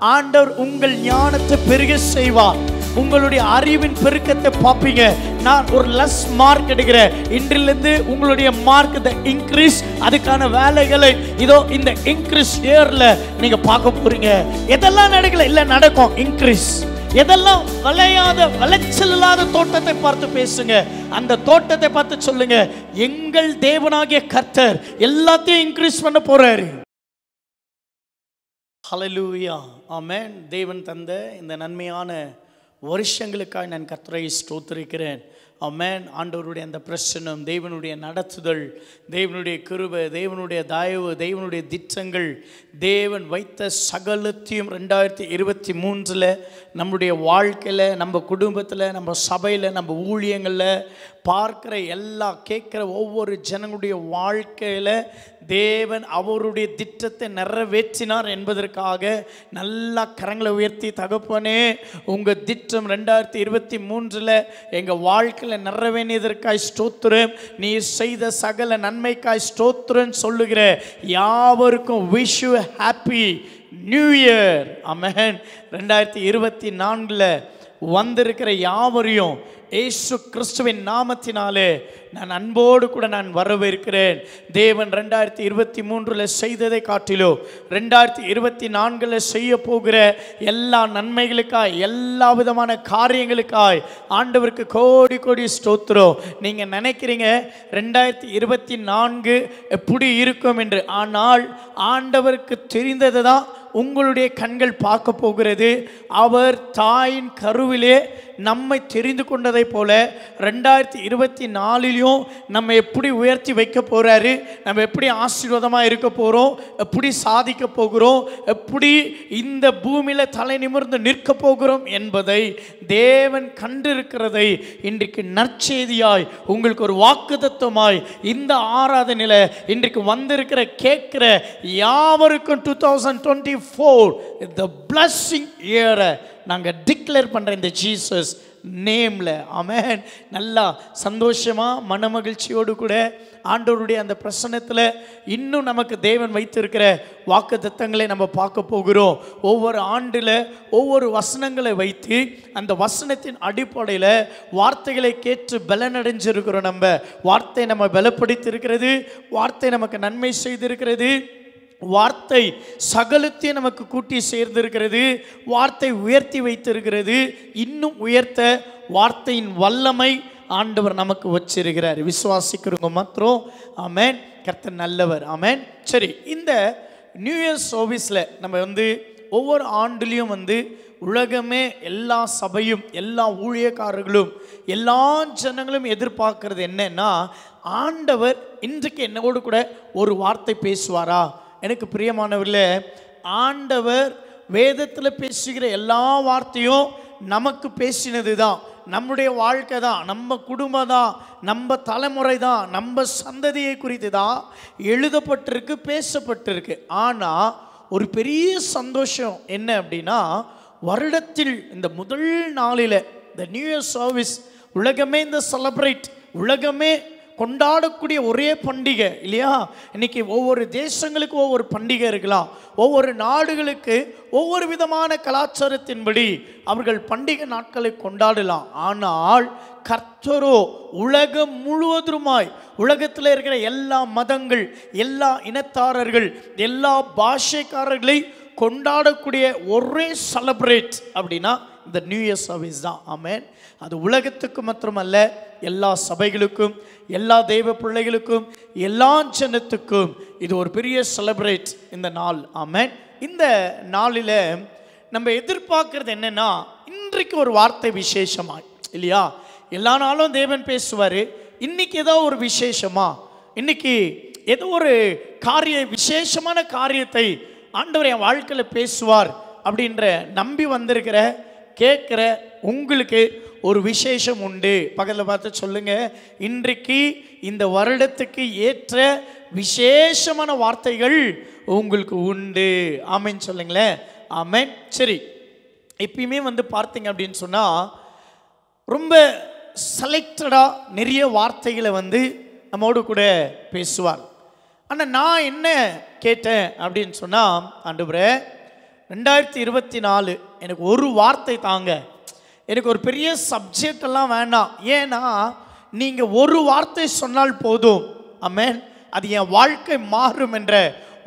ஆண்டவர் உங்கள் ஞானத்தை பெருக செய்வார். உங்களுடைய அறிவின் பெருக்கத்தை பார்ப்பீங்க. நான் ஒரு லெஸ் மார்க் எடுக்கிறேன், இன்றிலிருந்து உங்களுடைய மார்க் இன்க்ரீஸ், அதுக்கான வேலைகளை இதோ இந்த இன்க்ரீஸ் இயர்ல நீங்க பார்க்க போறீங்க. எதெல்லாம் நடக்கல இல்ல நடக்கும் இன்க்ரீஸ். எதெல்லாம் விளைச்சல் இல்லாத தோட்டத்தை பார்த்து பேசுங்க. அந்த தோட்டத்தை பார்த்து சொல்லுங்க, எங்கள் தேவனாகிய கர்த்தர் எல்லாத்தையும் இன்க்ரீஸ் பண்ண போறாரு. ஹல்லேலூயா, ஆமென். தேவன் தந்த இந்த நன்மையான வருஷங்களுக்காக நான் கர்த்தரை ஸ்தோத்திரிக்கிறேன். ஆமென். ஆண்டவருடைய அந்த பிரசன்னம், தேவனுடைய நடத்துதல், தேவனுடைய கிருபை, தேவனுடைய தயவு, தேவனுடைய திட்டங்கள், தேவன் வைத்த சகலத்தையும் 2023 நம்முடைய வாழ்க்கையில், நம்ம குடும்பத்தில், நம்ம சபையில், நம்ம ஊழியங்களில் பார்க்கிற எல்லா கேட்குற ஒவ்வொரு ஜனங்களுடைய வாழ்க்கையில் தேவன் அவருடைய திட்டத்தை நிறைவேற்றினார் என்பதற்காக நல்லா கரங்களை உயர்த்தி, தகப்பனே உங்கள் திட்டம் 2023 எங்கள் வாழ்க்கையில் நிறைவேறியதற்காய் ஸ்தோத்திரம், நீ செய்த சகல நன்மைக்காய் ஸ்தோத்திரம் சொல்லுகிற யாவருக்கும் wish you happy new year. ஆமென். 2024 வந்திருக்கிற யாவரையும் இயேசு கிறிஸ்துவின் நாமத்தினாலே நான் அன்போடு கூட நான் வரவேற்கிறேன். தேவன் 2023 செய்ததை காட்டிலும் 2024 செய்ய போகிற எல்லா நன்மைகளுக்காய், எல்லா விதமான காரியங்களுக்காய் ஆண்டவருக்கு கோடி கோடி ஸ்தோத்திரம். நீங்கள் நினைக்கிறீங்க 2024 எப்படி இருக்கும் என்று, ஆனால் ஆண்டவருக்கு தெரிந்தது தான் உங்களுடைய கண்கள் பார்க்க போகிறது. அவர் தாயின் கருவிலே நம்மை தெரிந்து கொண்டதை போல 2024 நம்ம எப்படி உயர்த்தி வைக்க போறாரு, நம்ம எப்படி ஆசீர்வாதமாக இருக்க போகிறோம், எப்படி சாதிக்க போகிறோம், எப்படி இந்த பூமியில் தலை நிமிர்ந்து நிற்க போகிறோம் என்பதை தேவன் கண்டிருக்கிறதை இன்றைக்கு நற்செய்தியாய் உங்களுக்கு ஒரு வாக்குத்தத்தமாய் இந்த ஆராதனையில் இன்றைக்கு வந்திருக்கிற கேட்கிற யாவருக்கும் 2024 the blessing year நாங்கள் டிக்ளேர் பண்ணுற இந்த ஜீசஸ் நேமில். ஆமென். நல்லா சந்தோஷமாக மனமகிழ்ச்சியோடு கூட ஆண்டவருடைய அந்த பிரசன்னத்தில் இன்னும் நமக்கு தேவன் வைத்திருக்கிற வாக்குத்தத்தங்களை நம்ம பார்க்க போகிறோம். ஒவ்வொரு ஆண்டில் ஒவ்வொரு வசனங்களை வைத்து அந்த வசனத்தின் அடிப்படையில் வார்த்தைகளை கேட்டு பலனடைஞ்சிருக்கிறோம். நம்ம வார்த்தை நம்ம பலப்படுத்தியிருக்கிறது, வார்த்தை நமக்கு நன்மை செய்திருக்கிறது, வார்த்தை சகலத்தையும் நமக்கு கூட்டி சேர்ந்திருக்கிறது, வார்த்தை உயர்த்தி வைத்திருக்கிறது. இன்னும் உயர்த்த வார்த்தையின் வல்லமை ஆண்டவர் நமக்கு வச்சிருக்கிறார். விசுவாசிக்கிறவங்க மாத்திரம் ஆமென். கர்த்தர் நல்லவர். ஆமென். சரி, இந்த நியூ இயர் சர்வீஸில் நம்ம ஒவ்வொரு ஆண்டுலேயும் உலகமே, எல்லா சபையும், எல்லா ஊழியக்காரர்களும், எல்லா ஜனங்களும் எதிர்பார்க்கறது என்னன்னா, ஆண்டவர் இன்றைக்கு என்னோடு கூட ஒரு வார்த்தை பேசுவாரா? எனக்கு பிரியமானவர்களே, ஆண்டவர் வேதத்தில் பேசுகிற எல்லா வார்த்தையும் நமக்கு பேசினது தான், நம்முடைய வாழ்க்கை தான், நம்ம குடும்பம் தான், நம்ம தலைமுறை தான், நம்ம சந்ததியை குறித்து தான் எழுதப்பட்டிருக்கு, பேசப்பட்டிருக்கு. ஆனால் ஒரு பெரிய சந்தோஷம் என்ன அப்படின்னா, வருடத்தில் இந்த முதல் நாளில் இந்த நியூ இயர் சர்வீஸ் உலகமே இந்த செலிப்ரேட், உலகமே கொண்டாடக்கூடிய ஒரே பண்டிகை இல்லையா? இன்னைக்கு ஒவ்வொரு தேசங்களுக்கு ஒவ்வொரு பண்டிகை இருக்கலாம், ஒவ்வொரு நாடுகளுக்கு ஒவ்வொரு விதமான கலாச்சாரத்தின்படி அவர்கள் பண்டிகை நாட்களை கொண்டாடலாம். ஆனால் கர்த்தரோ உலகம் முழுவதுமாய், உலகத்தில் இருக்கிற எல்லா மதங்கள், எல்லா இனத்தாரர்கள், எல்லா பாஷைக்காரர்களை கொண்டாடக்கூடிய ஒரே செலிப்ரேட் அப்படின்னா இந்த நியூ இயர் சர்வீஸ் தான். ஆமென். அது உலகத்துக்கு மாத்திரமல்ல, எல்லா சபைகளுக்கும், எல்லா தெய்வ பிள்ளைகளுக்கும், எல்லா ஜனத்துக்கும் இது ஒரு பெரிய செலிப்ரேட் இந்த நாள். ஆமென். இந்த நாளில் நம்ம எதிர்பார்க்கறது என்னன்னா, இன்றைக்கு ஒரு வார்த்தை விசேஷமாய் இல்லையா? எல்லா நாளும் தேவன் பேசுவார். இன்னைக்கு ஏதோ ஒரு விசேஷமா, இன்னைக்கு ஏதோ ஒரு விசேஷமான காரியத்தை ஆண்டவர் என் வாழ்க்கையில் பேசுவார் அப்படின்ற நம்பி வந்திருக்கிற கேட்குற உங்களுக்கு ஒரு விசேஷம் உண்டு. பக்கத்தில் பார்த்து சொல்லுங்க, இன்றைக்கு இந்த வருடத்துக்கு ஏற்ற விசேஷமான வார்த்தைகள் உங்களுக்கு உண்டு. ஆமென் சொல்லுங்களேன். ஆமென். சரி, எப்பயுமே பார்த்தீங்க அப்படின்னு சொன்னால் ரொம்ப செலக்டடாக நிறைய வார்த்தைகளை நம்மோடு கூட பேசுவார். ஆனால் நான் என்ன கேட்டேன் அப்படின்னு சொன்னால், ஆண்டவரே 2024 எனக்கு ஒரு வார்த்தை தாங்க. எனக்கு ஒரு பெரிய சப்ஜெக்ட் எல்லாம் வேண்டாம். ஏன்னா நீங்கள் ஒரு வார்த்தை சொன்னால் போதும், ஆமென், அது என் வாழ்க்கை மாறும் என்ற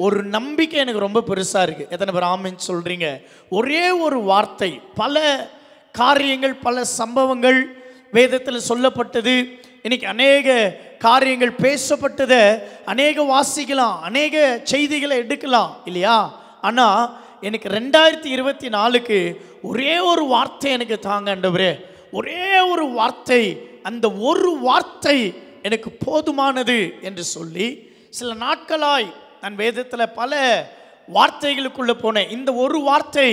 ஒரு நம்பிக்கை எனக்கு ரொம்ப பெருசாக இருக்குது. எத்தனை பேர் ஆமென் சொல்கிறீங்க? ஒரே ஒரு வார்த்தை, பல காரியங்கள், பல சம்பவங்கள் வேதத்தில் சொல்லப்பட்டது. இன்னைக்கு அநேக காரியங்கள் பேசப்பட்டதை அநேக வாசிக்கலாம், அநேக செய்திகளை எடுக்கலாம் இல்லையா? ஆனால் எனக்கு 2024க்கு ஒரே ஒரு வார்த்தை எனக்கு தாங்க ஆண்டவரே, ஒரே ஒரு வார்த்தை, அந்த ஒரு வார்த்தை எனக்கு போதுமானது என்று சொல்லி சில நாட்களாய் நான் வேதத்தில் பல வார்த்தைகளுக்குள்ளே போனேன். இந்த ஒரு வார்த்தை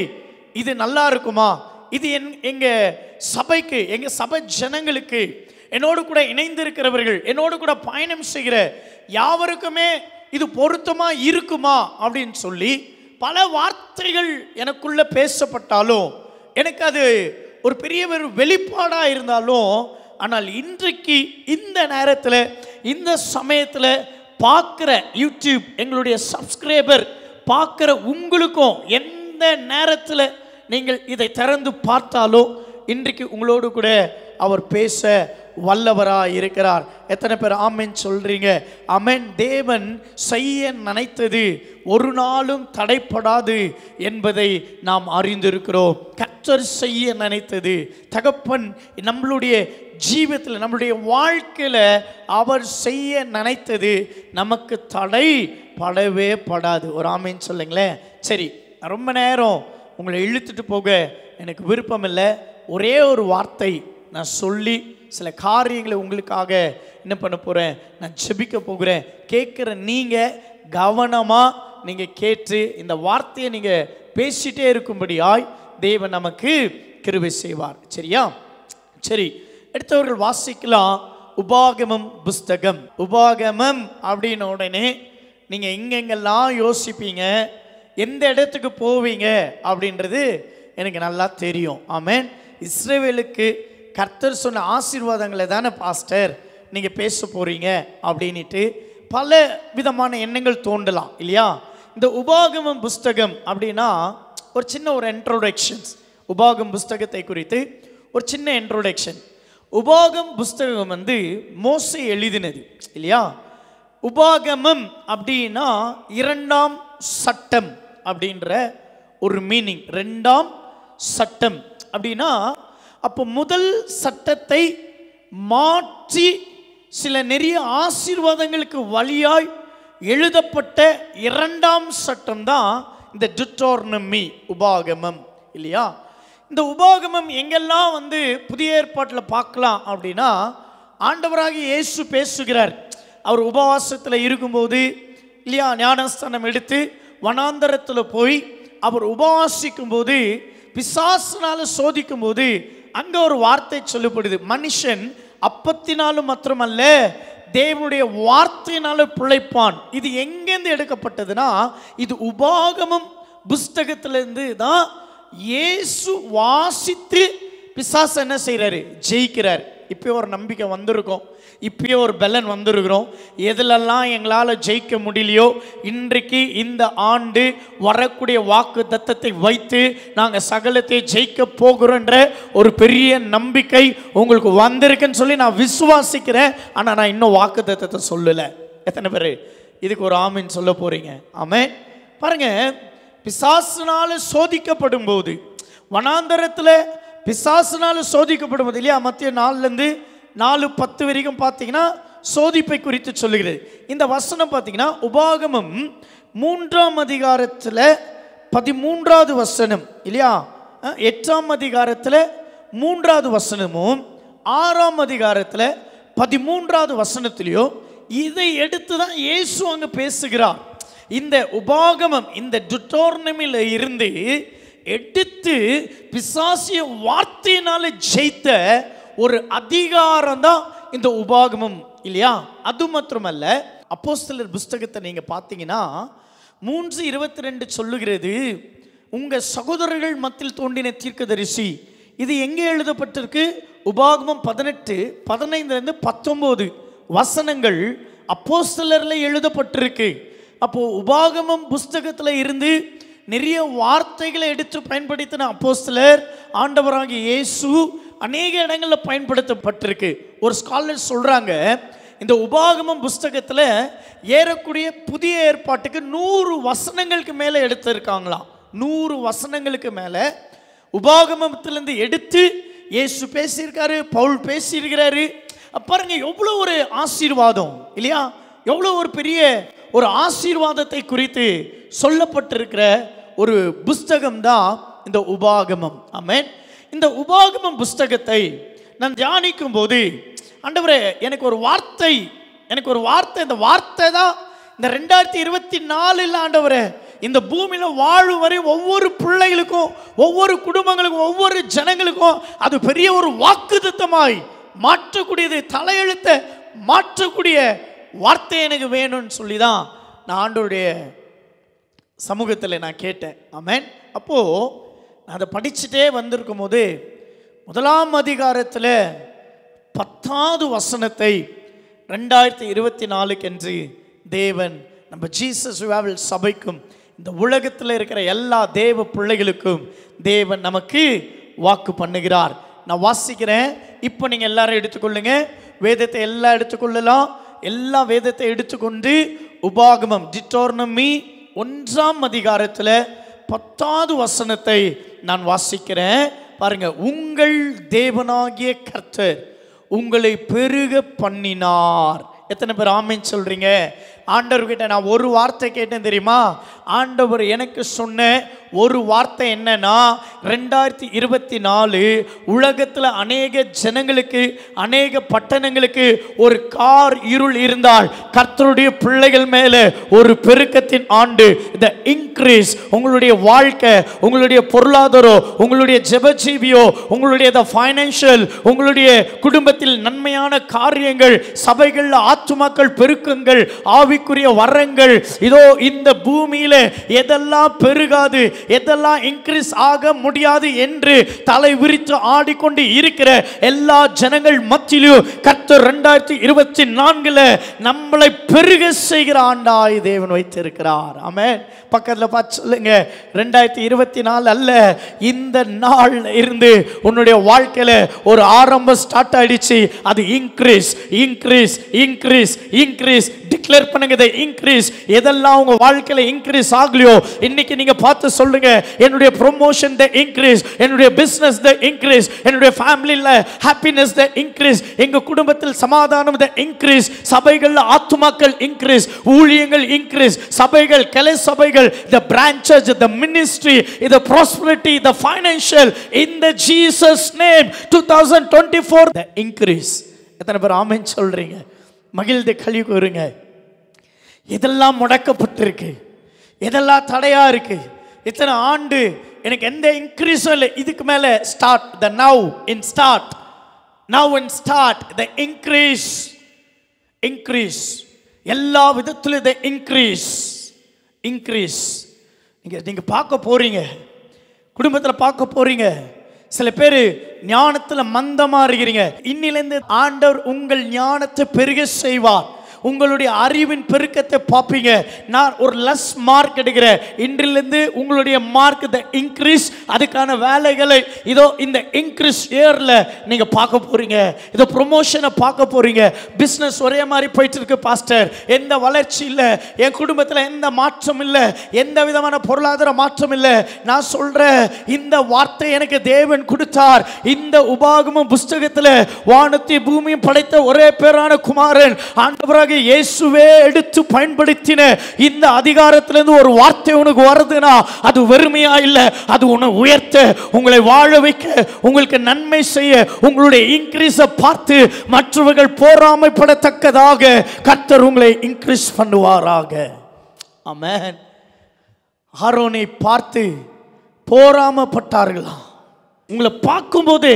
இது நல்லா இருக்குமா, இது எங்கள் சபைக்கு, எங்கள் சபை ஜனங்களுக்கு, என்னோடு கூட இணைந்திருக்கிறவர்கள், என்னோடு கூட பயணம் செய்கிற யாவருக்குமே இது பொருத்தமாக இருக்குமா அப்படின்னு சொல்லி பல வார்த்தைகள் எனக்குள்ள பேசப்பட்டாலும், எனக்கு அது ஒரு பெரிய ஒரு வெளிப்பாடாக இருந்தாலும், ஆனால் இன்றைக்கு இந்த நேரத்தில், இந்த சமயத்தில் பார்க்குற யூடியூப் எங்களுடைய சப்ஸ்கிரைபர் பார்க்குற உங்களுக்கும் எந்த நேரத்தில் நீங்கள் இதை திறந்து பார்த்தாலும் இன்றைக்கு உங்களோடு கூட அவர் பேச வல்லவராக இருக்கிறார். எத்தனை பேர் ஆமென் சொல்றீங்க? ஆமென். தேவன் செய்ய நினைத்தது ஒரு நாளும் தடைப்படாது என்பதை நாம் அறிந்திருக்கிறோம். கர்த்தர் செய்ய நினைத்தது, தகப்பன் நம்மளுடைய ஜீவியத்தில், நம்மளுடைய வாழ்க்கையில் அவர் செய்ய நினைத்தது நமக்கு தடை படவே படாது. ஒரு ஆமென் சொல்லுங்களேன். சரி, ரொம்ப நேரம் உங்களை இழுத்துட்டு போக எனக்கு விருப்பம் இல்லை. ஒரே ஒரு வார்த்தை நான் சொல்லி சில காரியங்களை உங்களுக்காக என்ன பண்ண போகிறேன், நான் ஜெபிக்க போகிறேன். கேட்குற நீங்கள் கவனமாக நீங்கள் கேட்டு இந்த வார்த்தையை நீங்கள் பேசிகிட்டே இருக்கும்படியாய் தேவன் நமக்கு கிருபை செய்வார். சரியா? சரி, அடுத்தவர்கள் வாசிக்கலாம். உபாகமம் புஸ்தகம். உபாகமம் அப்படின்ன உடனே நீங்கள் எங்கெங்கெல்லாம் யோசிப்பீங்க, எந்த இடத்துக்கு போவீங்க அப்படின்றது எனக்கு நல்லா தெரியும். ஆமென். இஸ்ரவேலுக்கு கர்த்தர் சொன்ன ஆசீர்வாதங்களை தானே பாஸ்டர் நீங்கள் பேச போகிறீங்க அப்படின்ட்டு பல விதமான எண்ணங்கள் தோண்டலாம் இல்லையா? இந்த உபாகமம் புஸ்தகம் அப்படின்னா ஒரு சின்ன ஒரு இன்ட்ரோடக்ஷன்ஸ், உபாகம் புஸ்தகத்தை குறித்து ஒரு சின்ன இன்ட்ரோடக்ஷன். உபாகம் புஸ்தகம் மோசே எழுதினது இல்லையா? உபாகமம் அப்படின்னா இரண்டாம் சட்டம் அப்படின்ற ஒரு மீனிங். ரெண்டாம் சட்டம் அப்படின்னா அப்போ முதல் சட்டத்தை மாற்றி சில நிறைய ஆசீர்வாதங்களுக்கு வழியாய் எழுதப்பட்ட இரண்டாம் சட்டம் தான் இந்த டியூட்டோனமி, உபாகமம் இல்லையா? இந்த உபாகமம் எங்கெல்லாம் புதிய ஏற்பாட்டில் பார்க்கலாம் அப்படின்னா, ஆண்டவராகிய இயேசு பேசுகிறார். அவர் உபவாசத்தில் இருக்கும்போது இல்லையா, ஞானஸ்தானம் எடுத்து வனாந்தரத்தில் போய் அவர் உபவாசிக்கும் போது, பிசாசினால சோதிக்கும் போது அங்க ஒரு வார்த்தை சொல்லப்படுது, மனுஷன் அப்பத்தினாலும் மாத்திரமல்ல தேவனுடைய வார்த்தையினால பிழைப்பான். இது எங்கேருந்து எடுக்கப்பட்டதுன்னா, இது உபாகமம் புஸ்தகத்திலிருந்து தான். இயேசு வாசித்து பிசாசு என்ன செய்கிறாரு, ஜெயிக்கிறார். இப்போ ஒரு நம்பிக்கை வந்திருக்கோம், இப்பயே ஒரு பலன் வந்திருக்கிறோம். எதிலெல்லாம் எங்களால் ஜெயிக்க முடியலையோ இன்றைக்கு இந்த ஆண்டு வரக்கூடிய வாக்கு தத்தத்தை வைத்து நாங்கள் சகலத்தை ஜெயிக்க போகிறோன்ற ஒரு பெரிய நம்பிக்கை உங்களுக்கு வந்திருக்குன்னு சொல்லி நான் விசுவாசிக்கிறேன். ஆனால் நான் இன்னும் வாக்கு தத்தத்தை சொல்லலை. எத்தனை பேர் இதுக்கு ஒரு ஆமீன் சொல்ல போறீங்க? ஆமென். பாருங்க, பிசாசுனால சோதிக்கப்படும் போது, வனாந்தரத்தில் பிசாசுனால சோதிக்கப்படும் போது இல்லையா, மத்திய 4:10 வரைக்கும் பார்த்தீங்கன்னா சோதிப்பை குறித்து சொல்லுகிறது. இந்த வசனம் பார்த்தீங்கன்னா உபாகமம் 3ஆம் அதிகாரத்தில் 13வது வசனம் இல்லையா, 8ஆம் அதிகாரத்தில் 3வது வசனமும் 6ஆம் அதிகாரத்தில் 13வது வசனத்திலையும் இதை எடுத்து தான் இயேசு அங்கே பேசுகிறார். இந்த உபாகமம், இந்த டியூட்டோனமியில் இருந்து எடுத்து பிசாசிய வார்த்தையினால ஜெயித்த ஒரு அதிகாரம் தான் இந்த உபாகமம் இல்லையா? அது மாத்திரமல்ல, அப்போஸ்தலர் புஸ்தகத்தை நீங்க பார்த்தீங்கன்னா 3:22 சொல்லுகிறது, உங்க சகோதரர்கள் மத்தியில் தோன்றின தீர்க்கதரிசி. இது எங்கே எழுதப்பட்டிருக்கு? உபாகமம் 18:15-19 வசனங்கள் அப்போஸ்தலர்ல எழுதப்பட்டிருக்கு. அப்போ உபாகமம் புஸ்தகத்தில் இருந்து நிறைய வார்த்தைகளை எடுத்து பயன்படுத்தின அப்போஸ்தலர் ஆண்டவராகிய இயேசு அநேக இடங்களில் பயன்படுத்தப்பட்டிருக்கு. ஒரு ஸ்காலர் சொல்கிறாங்க, இந்த உபாகமம் புஸ்தகத்தில் ஏறக்கூடிய புதிய ஏற்பாட்டுக்கு 100 வசனங்களுக்கு மேலே எடுத்திருக்காங்களாம். 100 வசனங்களுக்கு மேலே உபாகமத்திலிருந்து எடுத்து இயேசு பேசியிருக்காரு, பவுல் பேசியிருக்கிறாரு. பாருங்க, எவ்வளோ ஒரு ஆசீர்வாதம் இல்லையா? எவ்வளோ ஒரு பெரிய ஒரு ஆசீர்வாதத்தை குறித்து சொல்லப்பட்டிருக்கிற ஒரு புஸ்தகம் தான் இந்த உபாகமம். ஆமென். இந்த உபாகமம் புஸ்தகத்தை நான் தியானிக்கும் போது, ஆண்டவரே எனக்கு ஒரு வார்த்தை, இந்த வார்த்தை தான் இந்த 2024 ஆண்டவரே இந்த பூமியில வாழும் வரை ஒவ்வொரு பிள்ளைகளுக்கும், ஒவ்வொரு குடும்பங்களுக்கும், ஒவ்வொரு ஜனங்களுக்கும் அது பெரிய ஒரு வாக்குத்தத்தமாய் மாற்றக்கூடியது, தலையெழுத்தை மாற்றக்கூடிய வார்த்தை எனக்கு வேணும்னு சொல்லி தான் நான் ஆண்டவருடைய சமூகத்தில் நான் கேட்டேன். ஆமென். அப்போது நான் அதை படிச்சுட்டே வந்திருக்கும் போது 1ஆம் அதிகாரத்தில் 10வது வசனத்தை 2024 என்று தேவன் நம்ம ஜீசஸ் ரிவைவல் சபைக்கும் இந்த உலகத்தில் இருக்கிற எல்லா தேவ பிள்ளைகளுக்கும் தேவன் நமக்கு வாக்கு பண்ணுகிறார். நான் வாசிக்கிறேன். இப்போ நீங்கள் எல்லாரும் எடுத்துக்கொள்ளுங்க. வேதத்தை எல்லாம் எடுத்துக்கொள்ளலாம். எல்லா வேதத்தை எடுத்துக்கொண்டு உபாகமம் டிட்டோர்னமி 1ஆம் அதிகாரத்தில் 10வது வசனத்தை நான் வாசிக்கிறேன். பாருங்க. உங்கள் தேவனாகிய கர்த்தர் உங்களை பெருக பண்ணினார். எத்தனை பேர் ஆமென் சொல்றீங்க? ஆண்டவர்கிட்ட நான் ஒரு வார்த்தை கேட்டேன் தெரியுமா? ஆண்டவர் எனக்கு சொன்ன ஒரு வார்த்தை என்னன்னா, 2024 உலகத்தில் அநேக ஜனங்களுக்கு, அநேக பட்டணங்களுக்கு ஒரு கார் இருள் இருந்தால் கர்த்தருடைய பிள்ளைகள் மேலே ஒரு பெருக்கத்தின் ஆண்டு, இந்த இன்க்ரீஸ். உங்களுடைய வாழ்க்கை, உங்களுடைய பொருளாதாரம், உங்களுடைய ஜெபஜீவியோ, உங்களுடைய ஃபைனான்சியல், உங்களுடைய குடும்பத்தில் நன்மையான காரியங்கள், சபைகளில் ஆத்துமாக்கள் பெருக்கங்கள், ஆவிக்குரிய வரங்கள், இதோ இந்த பூமியில எதெல்லாம் பெருகாது, எதெல்லாம் இன்க்ரீஸ் ஆக முடியாது என்று தலை விரித்து ஆடிக்கொண்டு இருக்கிற எல்லா ஜனங்கள் மத்தியிலும் கர்த்தர் 2024 நம்மளை பெருக செய்கிற ஆண்டாய் தேவன் வைத்திருக்கிறார். ஆமென். பக்கத்தில் பார்த்து சொல்லுங்க, 2024 அல்ல, இந்த நாள் இருந்து உன்னுடைய வாழ்க்கையில ஒரு ஆரம்பம் ஸ்டார்ட் ஆயிடுச்சு. அது increase, increase, increase, increase. Declare பண்ணுங்க, இன்க்ரீஸ். எதெல்லாம் உங்க வாழ்க்கையில இன்க்ரீஸ் ஆகலையோ இன்னைக்கு நீங்க பார்த்து சொல்லுங்க, என்னுடைய ப்ரமோஷன் தி இன்க்ரீஸ், என்னுடைய பிசினஸ் தி இன்க்ரீஸ், என்னுடைய ஃபேமிலில ஹாப்பினஸ் தி இன்க்ரீஸ், எங்க குடும்பத்தில் சமாதானம் தி இன்க்ரீஸ், சபைகள்ல ஆத்துமாக்கள் இன்க்ரீஸ், ஊழியங்கள் இன்க்ரீஸ், சபைகள், கிளை சபைகள், the branches, the ministry, the prosperity, the financial, in the Jesus name 2024 the increase. எத்தனை பேர் ஆமென் சொல்றீங்க? மகிழ்ந்து களி கூறுங்க. இதெல்லாம் முடக்கப்பட்டிருக்கு, இதெல்லாம் தடையா இருக்கு. இத்தனை ஆண்டு எனக்கு எந்த இன்க்ரீஸும் இல்லை. இதுக்கு மேல start the now in start, now in start the increase, increase. எல்லா விதத்திலும் த இன்க்ரீஸ், இன்க்ரீஸ். நீங்க பார்க்க போறீங்க, குடும்பத்தில் பார்க்க போறீங்க. சில பேர் ஞானத்தில் மந்தமா இருக்கிறீங்க. இன்னிலிருந்து ஆண்டவர் உங்கள் ஞானத்தை பெருக செய்வார். உங்களுடைய அறிவின் பெருக்கத்தை பார்ப்பீங்க. நான் ஒரு லெஸ் மார்க் எடுக்கிறேன், இன்றிலிருந்து உங்களுடைய மார்க் த இன்க்ரீஸ். அதுக்கான வேலைகளை இதோ இந்த இன்க்ரீஸ் இயர்ல நீங்க பார்க்க போறீங்க. இதோ ப்ரொமோஷனை பார்க்க போறீங்க. பிசினஸ் ஒரே மாதிரி போயிட்டு இருக்கு பாஸ்டர், எந்த வளர்ச்சி இல்லை, என் குடும்பத்தில் எந்த மாற்றம் இல்லை, எந்த விதமான பொருளாதார மாற்றம் இல்லை. நான் சொல்றேன், இந்த வார்த்தை எனக்கு தேவன் கொடுத்தார். இந்த உபாகமம் புஸ்தகத்தில் வானத்தை பூமியும் படைத்த ஒரே பேரான குமாரன் ஆண்டவராக இயேசுவே எடுத்து பயன்படுத்தின இந்த அதிகாரத்திலிருந்து ஒரு வார்த்தை உனக்கு வருதுன்னா அது வெறுமையா இல்லை, அது உன்னை உயர்த்த, உங்களை வாழ வைக்க, உங்களுக்கு நன்மை செய்ய, உங்களுடைய இன்க்ரீஸை பார்த்து மற்றவர்கள் பொறாமைப்படத்தக்கதாக கர்த்தர் உங்களை இன்க்ரீஸ் பண்ணுவாராக. ஆமென். ஆரோனை பார்த்து பொறாமைப்பட்டார்களாம். உங்களை பார்க்கும்போது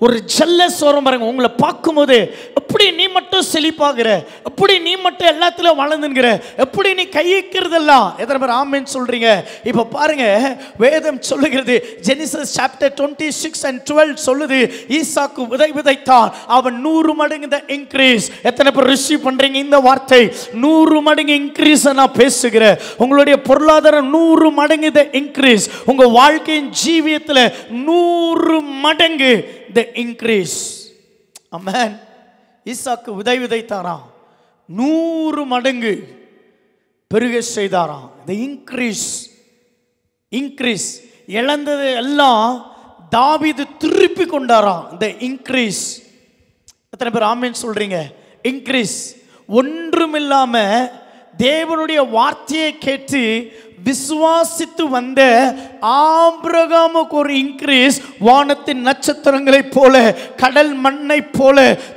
ஒரு ஜெல்லஸ் வரும் பாருங்க. உங்களை பார்க்கும்போது எப்படி நீ மட்டும் செழிப்பாகிற, எப்படி நீ மட்டும் எல்லாத்திலும் வளர்ந்துங்கிற, எப்படி நீ கையிக்கிறதெல்லாம். எத்தனை பேர் ஆமென் சொல்றீங்க? இப்போ பாருங்க, வேதம் சொல்லுகிறது, ஜெனிசிஸ் சாப்டர் 26 and 12 சொல்லுது, ஈசாக்கு விதைத்தான், அவன் 100 மடங்கு இந்த இன்க்ரீஸ். எத்தனை பேர் ரிசீவ் பண்றீங்க இந்த வார்த்தை? 100 மடங்கு இன்க்ரீஸ் நான் பேசுகிறேன். உங்களுடைய பொருளாதாரம் 100 மடங்கு இந்த இன்க்ரீஸ். உங்க வாழ்க்கையின் ஜீவியத்தில் 100 மடங்கு the increase. Amen. ஈசாக்கு விதைத்தாராம், 100 மடங்கு பெருக செய்தாராம். the increase இழந்தது எல்லாம் தாவீது திருப்பி கொண்டாராம். the increase. எத்தனை பேர் ஆமென் சொல்றீங்க? increase. ஒன்றுமில்லாம தேவனுடைய வார்த்தையை கேட்டு விசுவாசித்து வந்த ஆபிரகாமுக்கு ஒரு இன்க்ரீஸ். வானத்தின் நட்சத்திரங்களைப் போல, கடல் மண்ணை போல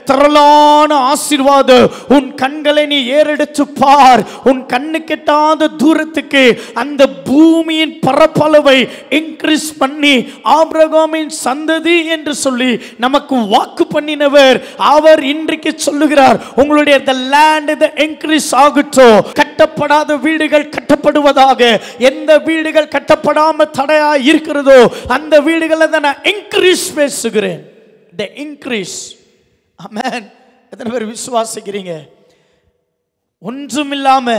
திரளான ஆசீர்வாதம். உன் கண்களை நீ ஏறெடுத்து பார், உன் கண்ணு கெட்டாத தூரத்துக்கு அந்த பூமியின் பரப்பளவை இன்க்ரீஸ் பண்ணி ஆபிரகாமின் சந்ததி என்று சொல்லி நமக்கு வாக்கு பண்ணினவர். அவர் இன்றைக்கு சொல்லுகிறார், உங்களுடைய the land the increase ஆகட்டும். கட்டப்படாத வீடுகள் கட்டப்படுவதாக. எந்த வீடுகள் கட்டப்படாம தடையா இருக்கிறதோ அந்த வீடுகளை தான் நான் இன்க்ரீஸ் பேசுகிறேன். the increase. ஆமென். எத்தனை பேர் விசுவாசிக்கிறீங்க? ஒன்றுமில்லாம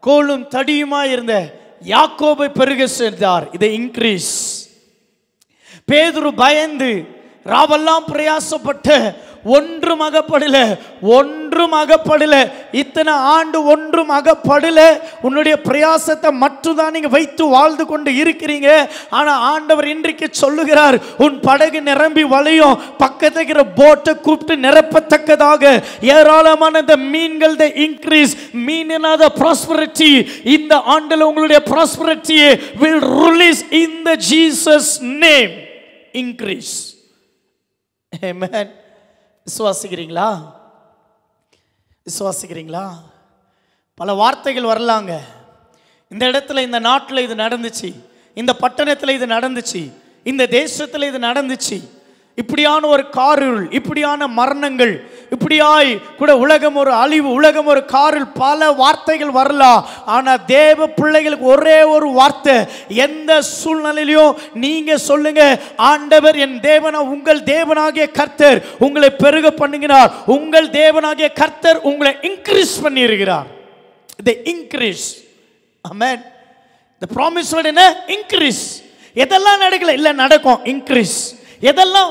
கோலும் தடியுமா இருந்த யாக்கோபை பெருக செய்தார். இது இன்க்ரீஸ். பேதுரு பயந்து ராவெல்லாம் பிரயாசப்பட்டு ஒன்றும் அகப்படல. இத்தனை ஆண்டு ஒன்றும் அகப்படல. உன்னுடைய பிரயாசத்தை மட்டும்தான் நீங்க வைத்து வாழ்ந்து கொண்டு இருக்கிறீங்க. ஆனா ஆண்டவர் இன்றைக்கு சொல்லுகிறார், உன் படகு நிரம்பி வளையும். பக்கத்துல இருக்கிற போட்டை கூப்பிட்டு நிரப்பத்தக்கதாக ஏராளமான இந்த மீன்கள் இன்க்ரீஸ். மீனாத ப்ராஸ்பரிட்டி இந்த ஆண்டுல உங்களுடைய prosperity will release in the Jesus name. increase. Amen. விசுவாசிக்கிறீங்களா? பல வார்த்தைகள் வரலாங்க. இந்த இடத்துல, இந்த நாட்டில் இது நடந்துச்சு, இந்த பட்டணத்தில் இது நடந்துச்சு, இந்த தேசத்தில் இது நடந்துச்சு. இப்படியான ஒரு காரிருள், இப்படியான மரணங்கள், இப்படியாய் கூட உலகம் ஒரு அழிவு, உலகம் ஒரு காரில் பல வார்த்தைகள் வரலாம். ஆனால் தேவ பிள்ளைகளுக்கு ஒரே ஒரு வார்த்தை, எந்த சூழ்நிலையிலும் நீங்க சொல்லுங்க, ஆண்டவர் என் தேவனா, உங்கள் தேவனாகிய கர்த்தர் உங்களை பெருக பண்ணுகிறார். உங்கள் தேவனாகிய கர்த்தர் உங்களை இன்க்ரீஸ் பண்ணி இருக்கிறார். the increase. Amen. the promise word என்ன? increase. எதெல்லாம் நடக்கல, இல்ல நடக்கும். increase. எதெல்லாம்